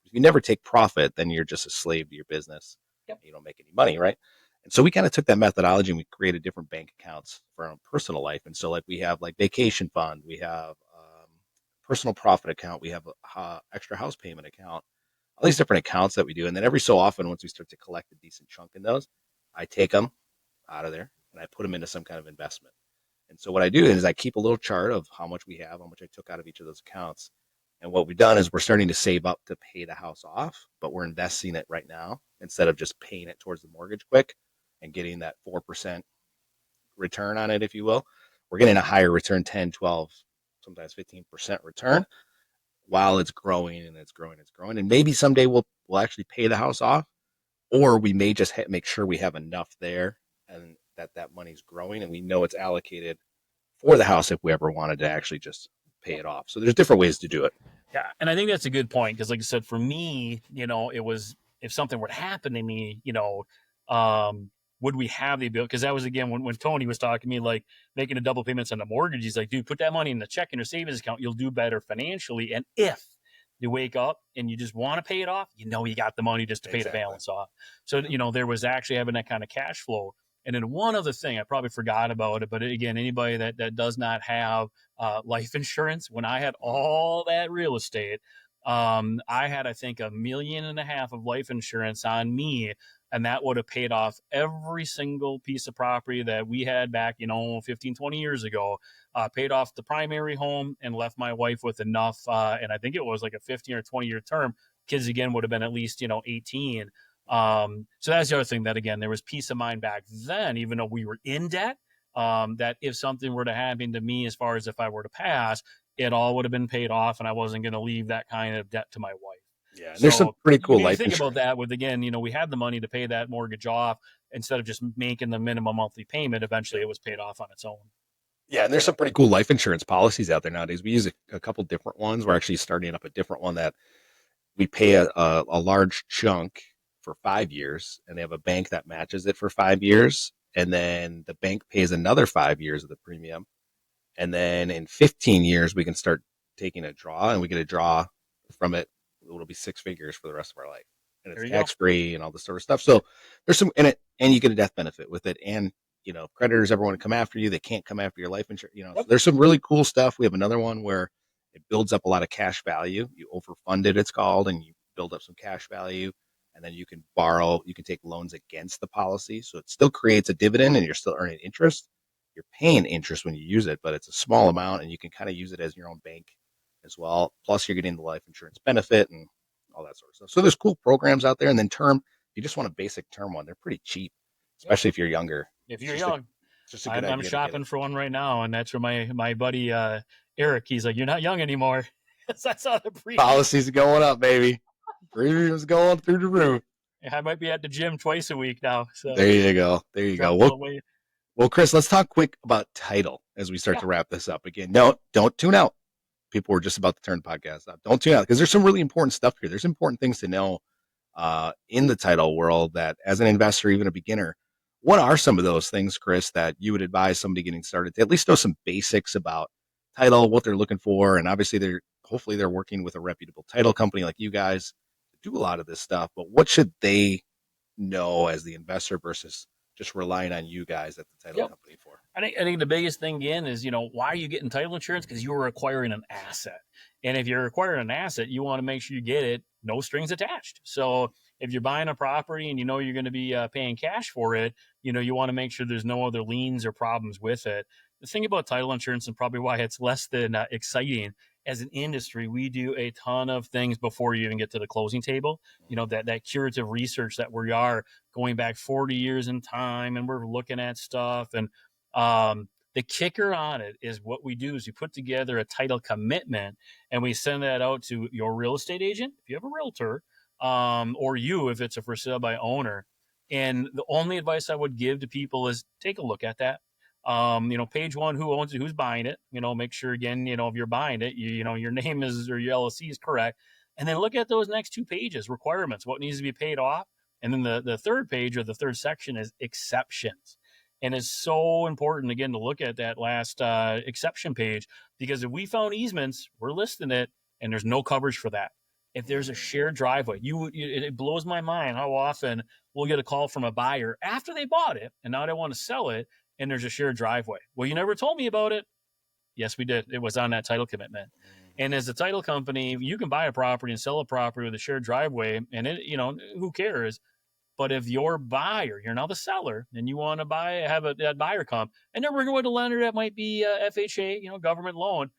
If you never take profit, then you're just a slave to your business. Yep. You don't make any money, right? And so we kind of took that methodology and we created different bank accounts for our own personal life. And so like we have like vacation fund, we have personal profit account, we have a extra house payment account, all these different accounts that we do. And then every so often, once we start to collect a decent chunk in those, I take them out of there and I put them into some kind of investment. And so what I do is I keep a little chart of how much we have, how much I took out of each of those accounts. And what we've done is we're starting to save up to pay the house off, but we're investing it right now instead of just paying it towards the mortgage quick and getting that 4% return on it, if you will. We're getting a higher return, 10, 12, sometimes 15% return while it's growing and it's growing, it's growing. And maybe someday we'll actually pay the house off, or we may just make sure we have enough there and that money's growing and we know it's allocated for the house if we ever wanted to actually just pay it off. So there's different ways to do it. Yeah, and I think that's a good point because, like I said, for me, it was, if something were to happen to me, um, would we have the ability? Because that was, again, when Tony was talking to me, like making a double payments on the mortgage. He's like, dude, put that money in the checking or savings account. You'll do better financially. And if you wake up and you just want to pay it off, you got the money just to pay the Exactly. balance off. So, there was actually having that kind of cash flow. And then one other thing, I probably forgot about it, but again, anybody that does not have life insurance, when I had all that real estate, I had, I think, $1.5 million of life insurance on me, and that would have paid off every single piece of property that we had back, 15, 20 years ago. Paid off the primary home and left my wife with enough. And I think it was like a 15 or 20-year term. Kids, again, would have been at least, 18. So that's the other thing, that, again, there was peace of mind back then, even though we were in debt, that if something were to happen to me, as far as if I were to pass, it all would have been paid off, and I wasn't going to leave that kind of debt to my wife. Yeah, and there's some So pretty when cool you life think about insurance. that, with, again, we had the money to pay that mortgage off instead of just making the minimum monthly payment. Eventually, Yep. it was paid off on its own. Yeah, and there's some pretty cool life insurance policies out there nowadays. We use a couple different ones. We're actually starting up a different one that we pay a large chunk for 5 years, and they have a bank that matches it for 5 years, and then the bank pays another 5 years of the premium, and then in 15 years we can start taking a draw, and we get a draw from it. It'll be six figures for the rest of our life, and it's There you go. tax free and all this sort of stuff. So there's some in it, and you get a death benefit with it, and if creditors ever want to come after you, they can't come after your life insurance. So Yep. there's some really cool stuff. We have another one where it builds up a lot of cash value. You overfund it, it's called, and you build up some cash value, and then you can borrow. You can take loans against the policy, so it still creates a dividend, and you're still earning interest. You're paying interest when you use it, but it's a small amount, and you can kind of use it as your own bank as well. Plus, you're getting the life insurance benefit and all that sort of stuff. So there's cool programs out there, and then term. If you just want a basic term one, they're pretty cheap, Yep. especially if you're younger. If It's you're just a young, good I'm idea to get it. shopping for one right now, and that's where my buddy Eric. He's like, "You're not young anymore." That's how the premium. Policies going up, baby. Premiums going through the roof. I might be at the gym twice a week now, so There you go. There you go. dropped a little weight. Well, Chris, let's talk quick about title as we start Yeah. to wrap this up again. No, don't tune out. People were just about to turn the podcast off. Don't tune out because there's some really important stuff here. There's important things to know in the title world that, as an investor, even a beginner, what are some of those things, Chris, that you would advise somebody getting started to at least know some basics about title, what they're looking for, and obviously hopefully they're working with a reputable title company like you guys to do a lot of this stuff. But what should they know as the investor versus just relying on you guys at the title Yep. company for? I think the biggest thing, again, is, why are you getting title insurance? Because you are acquiring an asset. And if you're acquiring an asset, you want to make sure you get it, no strings attached. So if you're buying a property and you're going to be paying cash for it, you want to make sure there's no other liens or problems with it. The thing about title insurance, and probably why it's less than exciting, as an industry, we do a ton of things before you even get to the closing table. That curative research that we are going back 40 years in time, and we're looking at stuff. And the kicker on it is, what we do is we put together a title commitment, and we send that out to your real estate agent, if you have a realtor, or you, if it's a for sale by owner. And the only advice I would give to people is take a look at that. Page one, who owns it, who's buying it. Make sure, again, if you're buying it, your name is, or your LLC is correct. And then look at those next two pages, requirements, what needs to be paid off. And then the third page, or the third section, is exceptions. And it's so important, again, to look at that last exception page, because if we found easements, we're listing it, and there's no coverage for that. If there's a shared driveway, it blows my mind how often we'll get a call from a buyer after they bought it and now they want to sell it, and there's a shared driveway. Well, you never told me about it. Yes, we did. It was on that title commitment. And as a title company, you can buy a property and sell a property with a shared driveway, and who cares? But if your buyer, you're now the seller, and you want to have that buyer come, and they're working with a lender that might be FHA, government loan,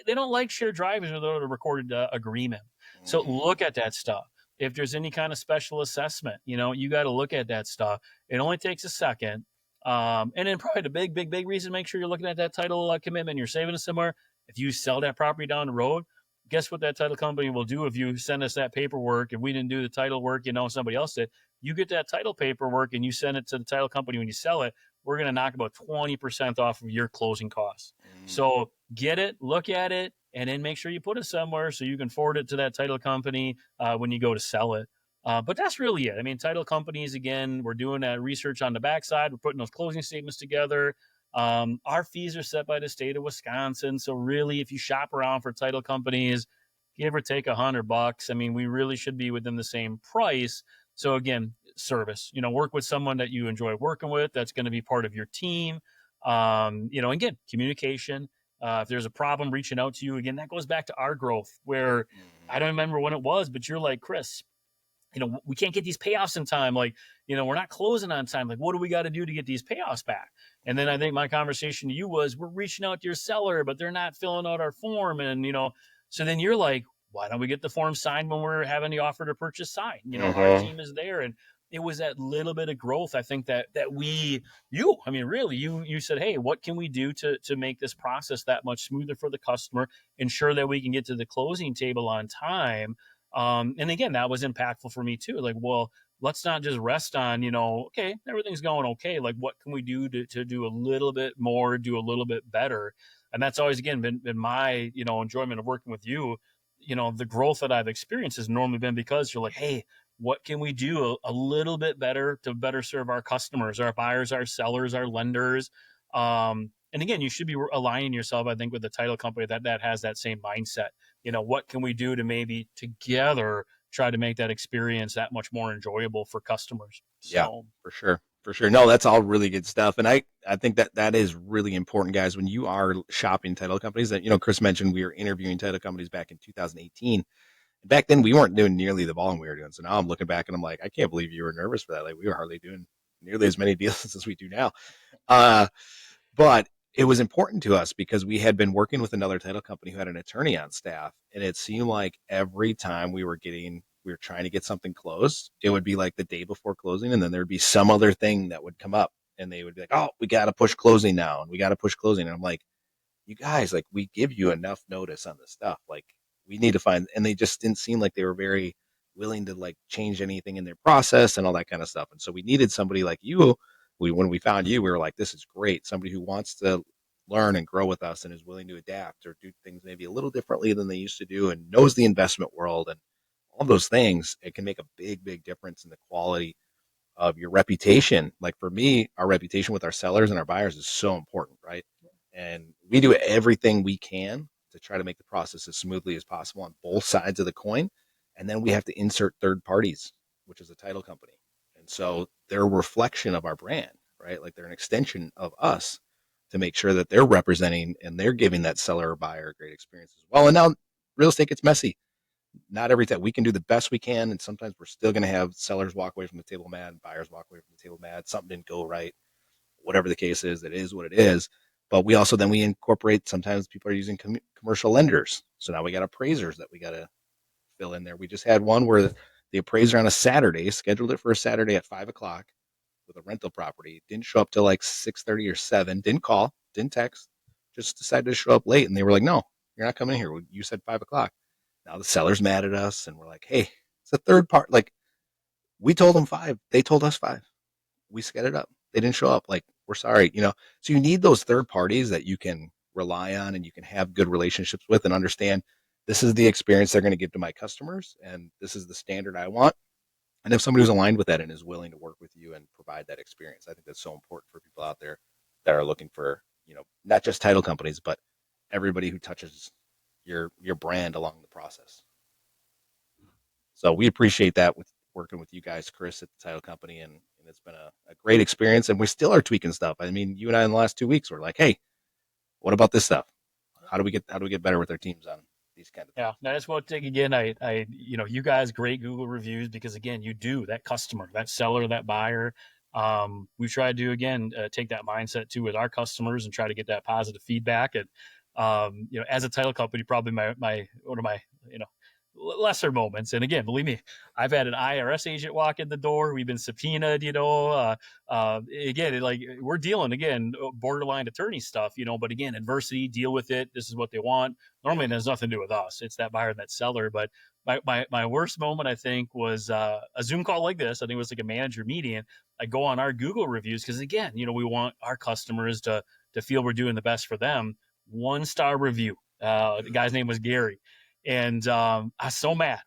they don't like shared driveways without a recorded agreement. So look at that stuff. If there's any kind of special assessment, you got to look at that stuff. It only takes a second. And then probably the big reason, make sure you're looking at that title commitment, you're saving it somewhere. If you sell that property down the road, guess what that title company will do if you send us that paperwork? If we didn't do the title work, somebody else did, you get that title paperwork and you send it to the title company when you sell it, we're going to knock about 20% off of your closing costs. So get it, look at it, and then make sure you put it somewhere so you can forward it to that title company when you go to sell it. But that's really it. I mean, title companies, again, we're doing that research on the backside. We're putting those closing statements together. Our fees are set by the state of Wisconsin. So really, if you shop around for title companies, give or take $100. I mean, we really should be within the same price. So again, service, work with someone that you enjoy working with. That's going to be part of your team. Again, communication. If there's a problem, reaching out to you again, that goes back to our growth where Mhm. I don't remember when it was, but you're like, Chris, we can't get these payoffs in time. Like, we're not closing on time. Like, what do we got to do to get these payoffs back? And then I think my conversation to you was, we're reaching out to your seller, but they're not filling out our form. And, so then you're like, why don't we get the form signed when we're having the offer to purchase signed? Our Mhm. team is there. And it was that little bit of growth. I think that really, you said, hey, what can we do to make this process that much smoother for the customer, ensure that we can get to the closing table on time? And again, that was impactful for me too. Like, well, let's not just rest on, okay, everything's going okay. Like, what can we do to do a little bit more, do a little bit better? And that's always, again, been my, enjoyment of working with you. The growth that I've experienced has normally been because you're like, hey, what can we do a little bit better to better serve our customers, our buyers, our sellers, our lenders? And again, you should be aligning yourself, I think, with the title company that has that same mindset. What can we do to maybe together try to make that experience that much more enjoyable for customers? Yeah, So for sure. For sure. No, that's all really good stuff. And I think that that is really important, guys, when you are shopping title companies that, Chris mentioned we were interviewing title companies back in 2018. Back then we weren't doing nearly the volume we were doing. So now I'm looking back and I'm like, I can't believe you were nervous for that. Like we were hardly doing nearly as many deals as we do now. Uh, but it was important to us because we had been working with another title company who had an attorney on staff. And it seemed like every time we were trying to get something closed, it would be like the day before closing. And then there'd be some other thing that would come up and they would be like, oh, we got to push closing now. And we got to push closing. And I'm like, you guys, like, we give you enough notice on this stuff. Like, we need to find, and they just didn't seem like they were very willing to like change anything in their process and all that kind of stuff. And so we needed somebody like you. When we found you, we were like, this is great. Somebody who wants to learn and grow with us and is willing to adapt or do things maybe a little differently than they used to do and knows the investment world and all those things. It can make a big, big difference in the quality of your reputation. Like for me, our reputation with our sellers and our buyers is so important, right? And we do everything we can to try to make the process as smoothly as possible on both sides of the coin. And then we have to insert third parties, which is a title company. And so they're a reflection of our brand, right? Like they're an extension of us to make sure that they're representing and they're giving that seller or buyer a great experience as well. And now real estate gets messy. Not every time we can do the best we can, and sometimes we're still going to have sellers walk away from the table mad, buyers walk away from the table mad. Something didn't go right, whatever the case is. It is what it is. But we also then we incorporate. Sometimes people are using commercial lenders, so now we got appraisers that we got to fill in there. We just had one where the appraiser on a Saturday scheduled it for a Saturday at 5 o'clock with a rental property. Didn't show up till like 6:30 or 7. Didn't call, didn't text, just decided to show up late. And they were like, "No, you're not coming in here. You said 5 o'clock." Now the seller's mad at us, and we're like, "Hey, it's a third part. Like we told them 5, they told us 5. We set it up. They didn't show up. Like we're sorry." So you need those third parties that you can rely on and you can have good relationships with and understand this is the experience they're going to give to my customers, and this is the standard I want. And if somebody who's aligned with that and is willing to work with you and provide that experience, I think that's so important for people out there that are looking for, not just title companies, but everybody who touches your brand along the process. So we appreciate that with working with you guys, Chris, at the title company, and it's been a great experience. And we still are tweaking stuff. I mean, you and I in the last 2 weeks were like, hey, what about this stuff? How do we get better with our teams on these kind of yeah, things? I just want to take again. You guys, great Google reviews because again, you do that customer, that seller, that buyer. We try to again take that mindset too with our customers and try to get that positive feedback. And as a title company, probably my one of my lesser moments. And again, believe me, I've had an IRS agent walk in the door. We've been subpoenaed. Again, like we're dealing again borderline attorney stuff. But again, adversity, deal with it. This is what they want. Normally, it has nothing to do with us. It's that buyer and that seller. But my worst moment, I think, was a Zoom call like this. I think it was like a manager meeting. I go on our Google reviews because again, we want our customers to feel we're doing the best for them. 1-star review. The guy's name was Gary, and I was so mad.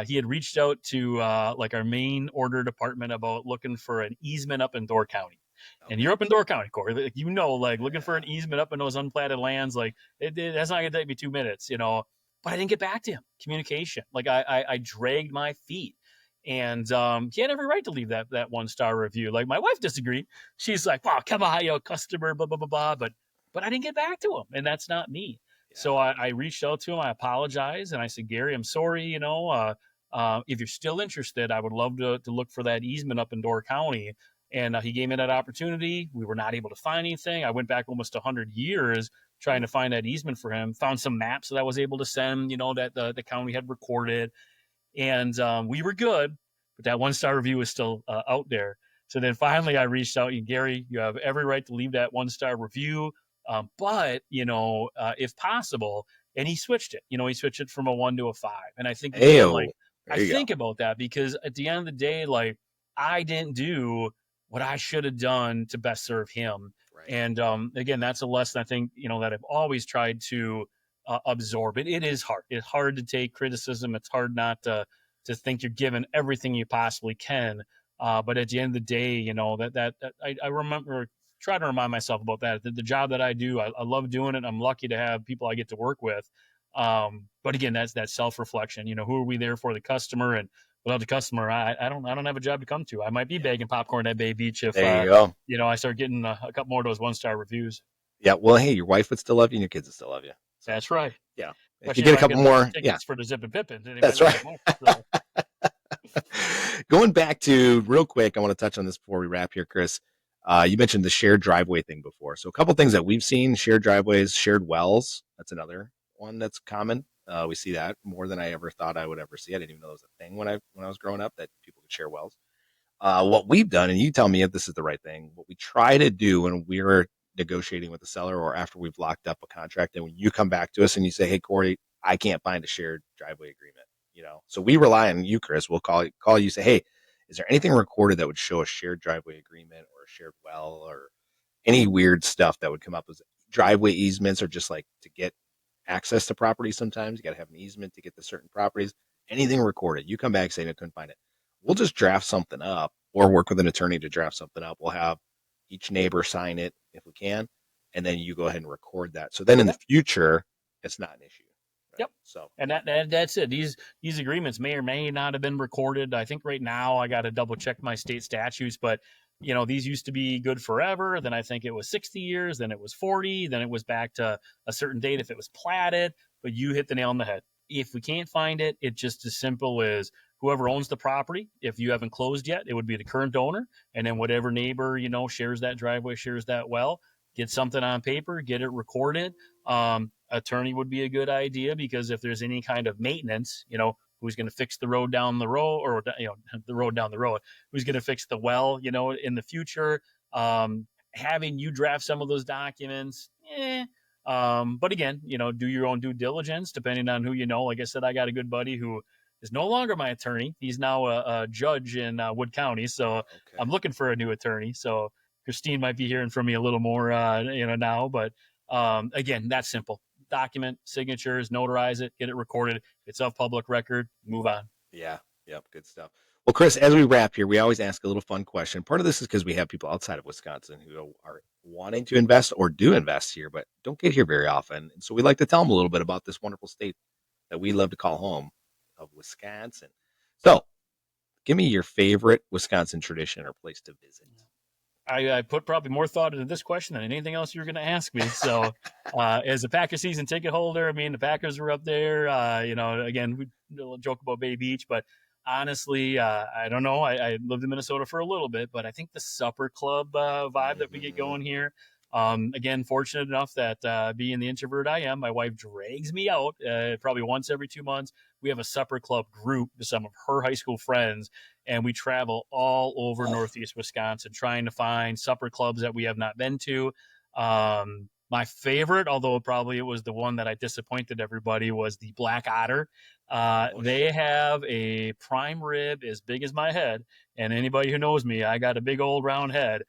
He had reached out to like our main order department about looking for an easement up in Door County. And Okay. you're up in Door County, Corey. Like looking for Yeah. an easement up in those unplatted lands, like that's not gonna take me 2 minutes. but I didn't get back to him. Communication, like I dragged my feet, and he had every right to leave that 1 star review. Like my wife disagreed. She's like, "Wow, come on, customer, blah blah blah blah." But I didn't get back to him, and that's not me. So Yeah. I reached out to him. I apologized, and I said, "Gary, I'm sorry. If you're still interested, I would love to look for that easement up in Door County." And he gave me that opportunity. We were not able to find anything. I went back almost 100 years trying Ooh. to find that easement for him. Found some maps that I was able to send, that the county had recorded, and we were good, but that 1 star review was still out there. So then finally, I reached out. And Gary, you have every right to leave that 1 star review, but if possible. And he switched it. He switched it from a 1 to a 5. And I think again, Ayo. like I There you go. think about that because at the end of the day, like I didn't do what I should have done to best serve him. Right. And again, that's a lesson I think that I've always tried to absorb it. It is hard. It's hard to take criticism. It's hard not to think you're given everything you possibly can. But at the end of the day, that I remember try to remind myself about that. The job that I do, I love doing it. I'm lucky to have people I get to work with. But again, that's that self reflection. Who are we there for? The customer, and without the customer, I don't have a job to come to. I might be Yeah. bagging popcorn at Bay Beach if There you go. I start getting a couple more of those 1 star reviews. Yeah. Well, hey, your wife would still love you and your kids would still love you. So, That's right. yeah. If you Especially if get a I couple get enough more, yeah, tickets for the Zip and Pippin, then they might that's like right. it more. So. Going back to real quick, I want to touch on this before we wrap here, Chris. You mentioned the shared driveway thing before. So a couple things that we've seen: shared driveways, shared wells. That's another one that's common. We see that more than I ever thought I would ever see. I didn't even know it was a thing when I was growing up that people could share wells. What we've done, and you tell me if this is the right thing, what we try to do when we're negotiating with the seller or after we've locked up a contract, and when you come back to us and you say, "Hey, Corey, I can't find a shared driveway agreement," so we rely on you, Chris. We'll call you, say, "Hey, is there anything recorded that would show a shared driveway agreement or a shared well or any weird stuff that would come up as driveway easements or just like to get access to property? Sometimes you got to have an easement to get to certain properties. Anything recorded, you come back saying I couldn't find it. We'll just draft something up or work with an attorney to draft something up. We'll have each neighbor sign it if we can, and then you go ahead and record that. So then in the Yep. future, it's not an issue, right? Yep. So And that's it. These agreements may or may not have been recorded. I think right now I got to double check my state statutes, but these used to be good forever. Then I think it was 60 years, then it was 40, then it was back to a certain date if it was platted. But you hit the nail on the head. If we can't find it, it's just as simple as whoever owns the property. If you haven't closed yet, it would be the current owner, and then whatever neighbor shares that driveway, shares that well. Get something on paper, get it recorded. Attorney would be a good idea because if there's any kind of maintenance, who's going to fix the road down the road or, the road down the road, who's going to fix the well, in the future, having you draft some of those documents. But again, do your own due diligence depending on who Like I said, I got a good buddy who is no longer my attorney. He's now a judge in Wood County. So I'm okay, looking for a new attorney. So Christine might be hearing from me a little more, now. But again, that's simple. Document, signatures, notarize it, get it recorded. It's of public record. Move on. yeah, yep, good stuff. Well, Chris, as we wrap here, we always ask a little fun question. Part of this is because we have people outside of Wisconsin who are wanting to invest or do invest here, but don't get here very often. And so we like to tell them a little bit about this wonderful state that we love to call home of Wisconsin. So, give me your favorite Wisconsin tradition or place to visit. I put probably more thought into this question than anything else you're going to ask me. So, as a Packer season ticket holder, I mean, the Packers were up there. Again, we joke about Bay Beach, but honestly, I don't know. I lived in Minnesota for a little bit, but I think the supper club vibe that we get Mm-hmm. going here. Again, fortunate enough that being the introvert I am, my wife drags me out probably once every 2 months. We have a supper club group with some of her high school friends, and we travel all over Northeast Wisconsin trying to find supper clubs that we have not been to. My favorite, although probably it was the one that I disappointed everybody, was the Black Otter. Oh, They have a prime rib as big as my head, and anybody who knows me, I got a big old round head.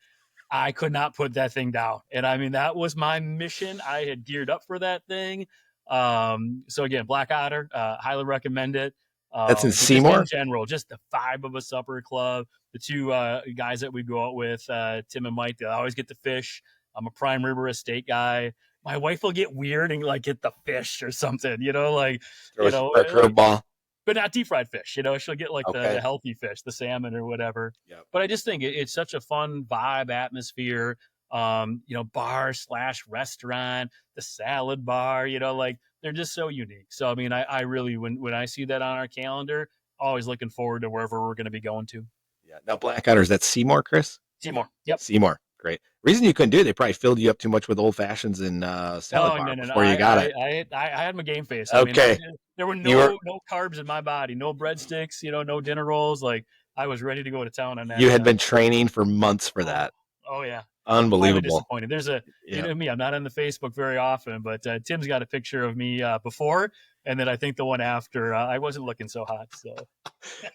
I could not put that thing down. And I mean, that was my mission. I had geared up for that thing. So again, Black Otter, highly recommend it. that's in But just in Seymour. general, just the vibe of a supper club. The two guys that we go out with, Tim and Mike, they always get to fish. I'm a prime river estate guy. my wife will get weird and like get the fish or something, you know, like, Throw a, a like, curveball. but not deep fried fish. You know, she'll get like the Okay. healthy fish, the salmon or whatever. Yep. But I just think it's such a fun vibe atmosphere. Bar slash restaurant, the salad bar. Like they're just so unique. So I mean, I really when I see that on our calendar, always looking forward to wherever we're going to be going to. Yeah. Now, Black Otter, is that Seymour, Chris? Seymour. Yep. Seymour. Great. Reason you couldn't do it, they probably filled you up too much with old fashions and salad Oh bar no no no! before you got it. I had my game face. I mean, Okay. there were You were no carbs in my body, no breadsticks, no dinner rolls. Like I was ready to go to town on that you had stuff. been training for months for Oh, that. oh yeah. Highly Unbelievable. disappointed. There's a, Yeah. me, I'm not on the Facebook very often, but Tim's got a picture of me before, and then I think the one after. I wasn't looking so hot, so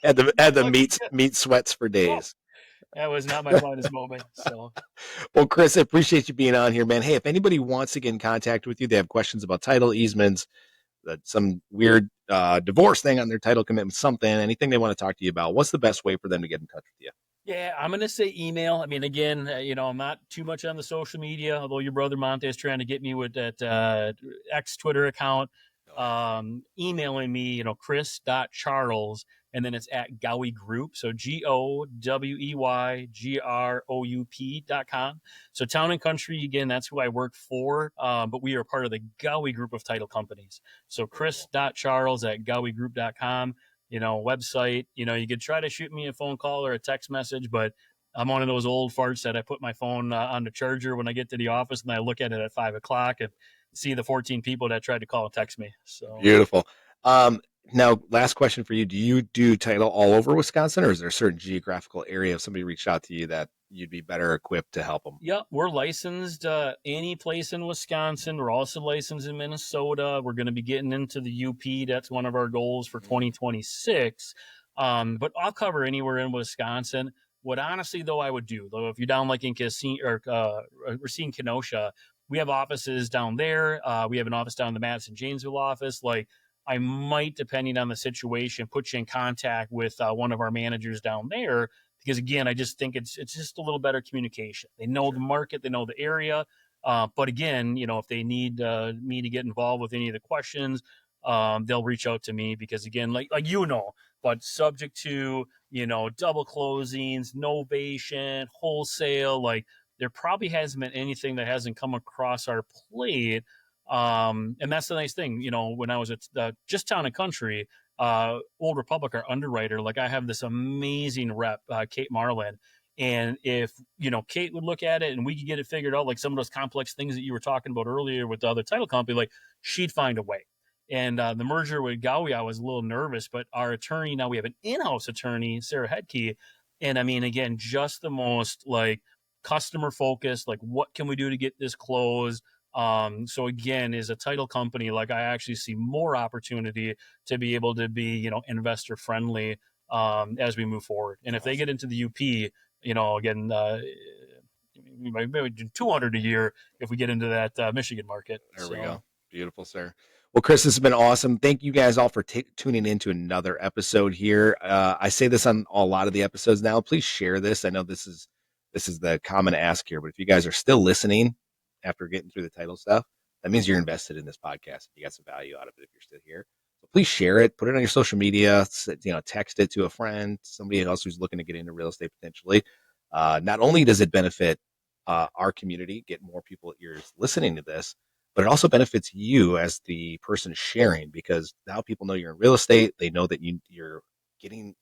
Had the looking good. meat sweats for Oh, days. that was not my finest moment. So Well, Chris, I appreciate you being on here, man. Hey, if anybody wants to get in contact with you, they have questions about title easements, some weird divorce thing on their title commitment, something, anything they want to talk to you about, what's the best way for them to get in touch with you? yeah, I'm gonna say email. I mean, again, I'm not too much on the social media, although your brother Monte is trying to get me with that X Twitter account. Oh, yeah. Emailing me, chris.charles, and then it's at Gowie Group. So GOWEYGROUP.com. So Town and Country, again, that's who I work for. But we are part of the Gowie Group of title companies. So Very cool. chris.charles at GowieGroup.com. Website. You could try to shoot me a phone call or a text message, but I'm one of those old farts that I put my phone on the charger when I get to the office and I look at it at 5 o'clock and see the 14 people that tried to call and text me. So, Beautiful. Um, Now, last question for you. Do you do title all over Wisconsin, or is there a certain geographical area if somebody reached out to you that you'd be better equipped to help them? yeah, we're licensed any place in Wisconsin. We're also licensed in Minnesota. We're going to be getting into the UP. That's one of our goals for 2026. But I'll cover anywhere in Wisconsin. What honestly, though, I would do, though, if you're down like in Racine, Kenosha, we have offices down there. We have an office down in the Madison Janesville office. Like, I might, depending on the situation, put you in contact with one of our managers down there because again, I just think it's just a little better communication. They know the Sure. market, they know the area. But again, if they need me to get involved with any of the questions, they'll reach out to me because again, like but subject to double closings, novation, wholesale, like there probably hasn't been anything that hasn't come across our plate. And that's the nice thing, when I was at just Town and Country, Old Republic, our underwriter, like I have this amazing rep, Kate Marlin. And if, Kate would look at it and we could get it figured out, like some of those complex things that you were talking about earlier with the other title company, like she'd find a way. And the merger with Gowie, I was a little nervous, but our attorney, now we have an in-house attorney, Sarah Hedke. And I mean, again, just the most like customer focused, like what can we do to get this closed? So again, as a title company, like I actually see more opportunity to be able to be, investor friendly as we move forward. And if they Awesome. get into the UP, again, maybe 200 a year if we get into that Michigan market. There we So go. Beautiful, sir. Well, Chris, this has been awesome. Thank you guys all for tuning in to another episode here. I say this on a lot of the episodes now. Please share this. I know this is the common ask here, but if you guys are still listening after getting through the title stuff, that means you're invested in this podcast. You got some value out of it if you're still here. So please share it. Put it on your social media. Text it to a friend, somebody else who's looking to get into real estate potentially. Not only does it benefit our community, get more people ears listening to this, but it also benefits you as the person sharing because now people know you're in real estate. They know that you're getting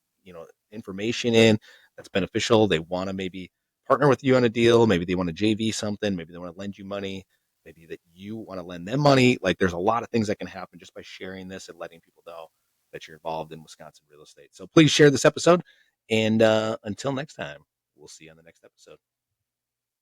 information in that's beneficial. They want to maybe partner with you on a deal. Maybe they want to JV something. Maybe they want to lend you money. Maybe that you want to lend them money. Like there's a lot of things that can happen just by sharing this and letting people know that you're involved in Wisconsin real estate. So please share this episode. And until next time, we'll see you on the next episode.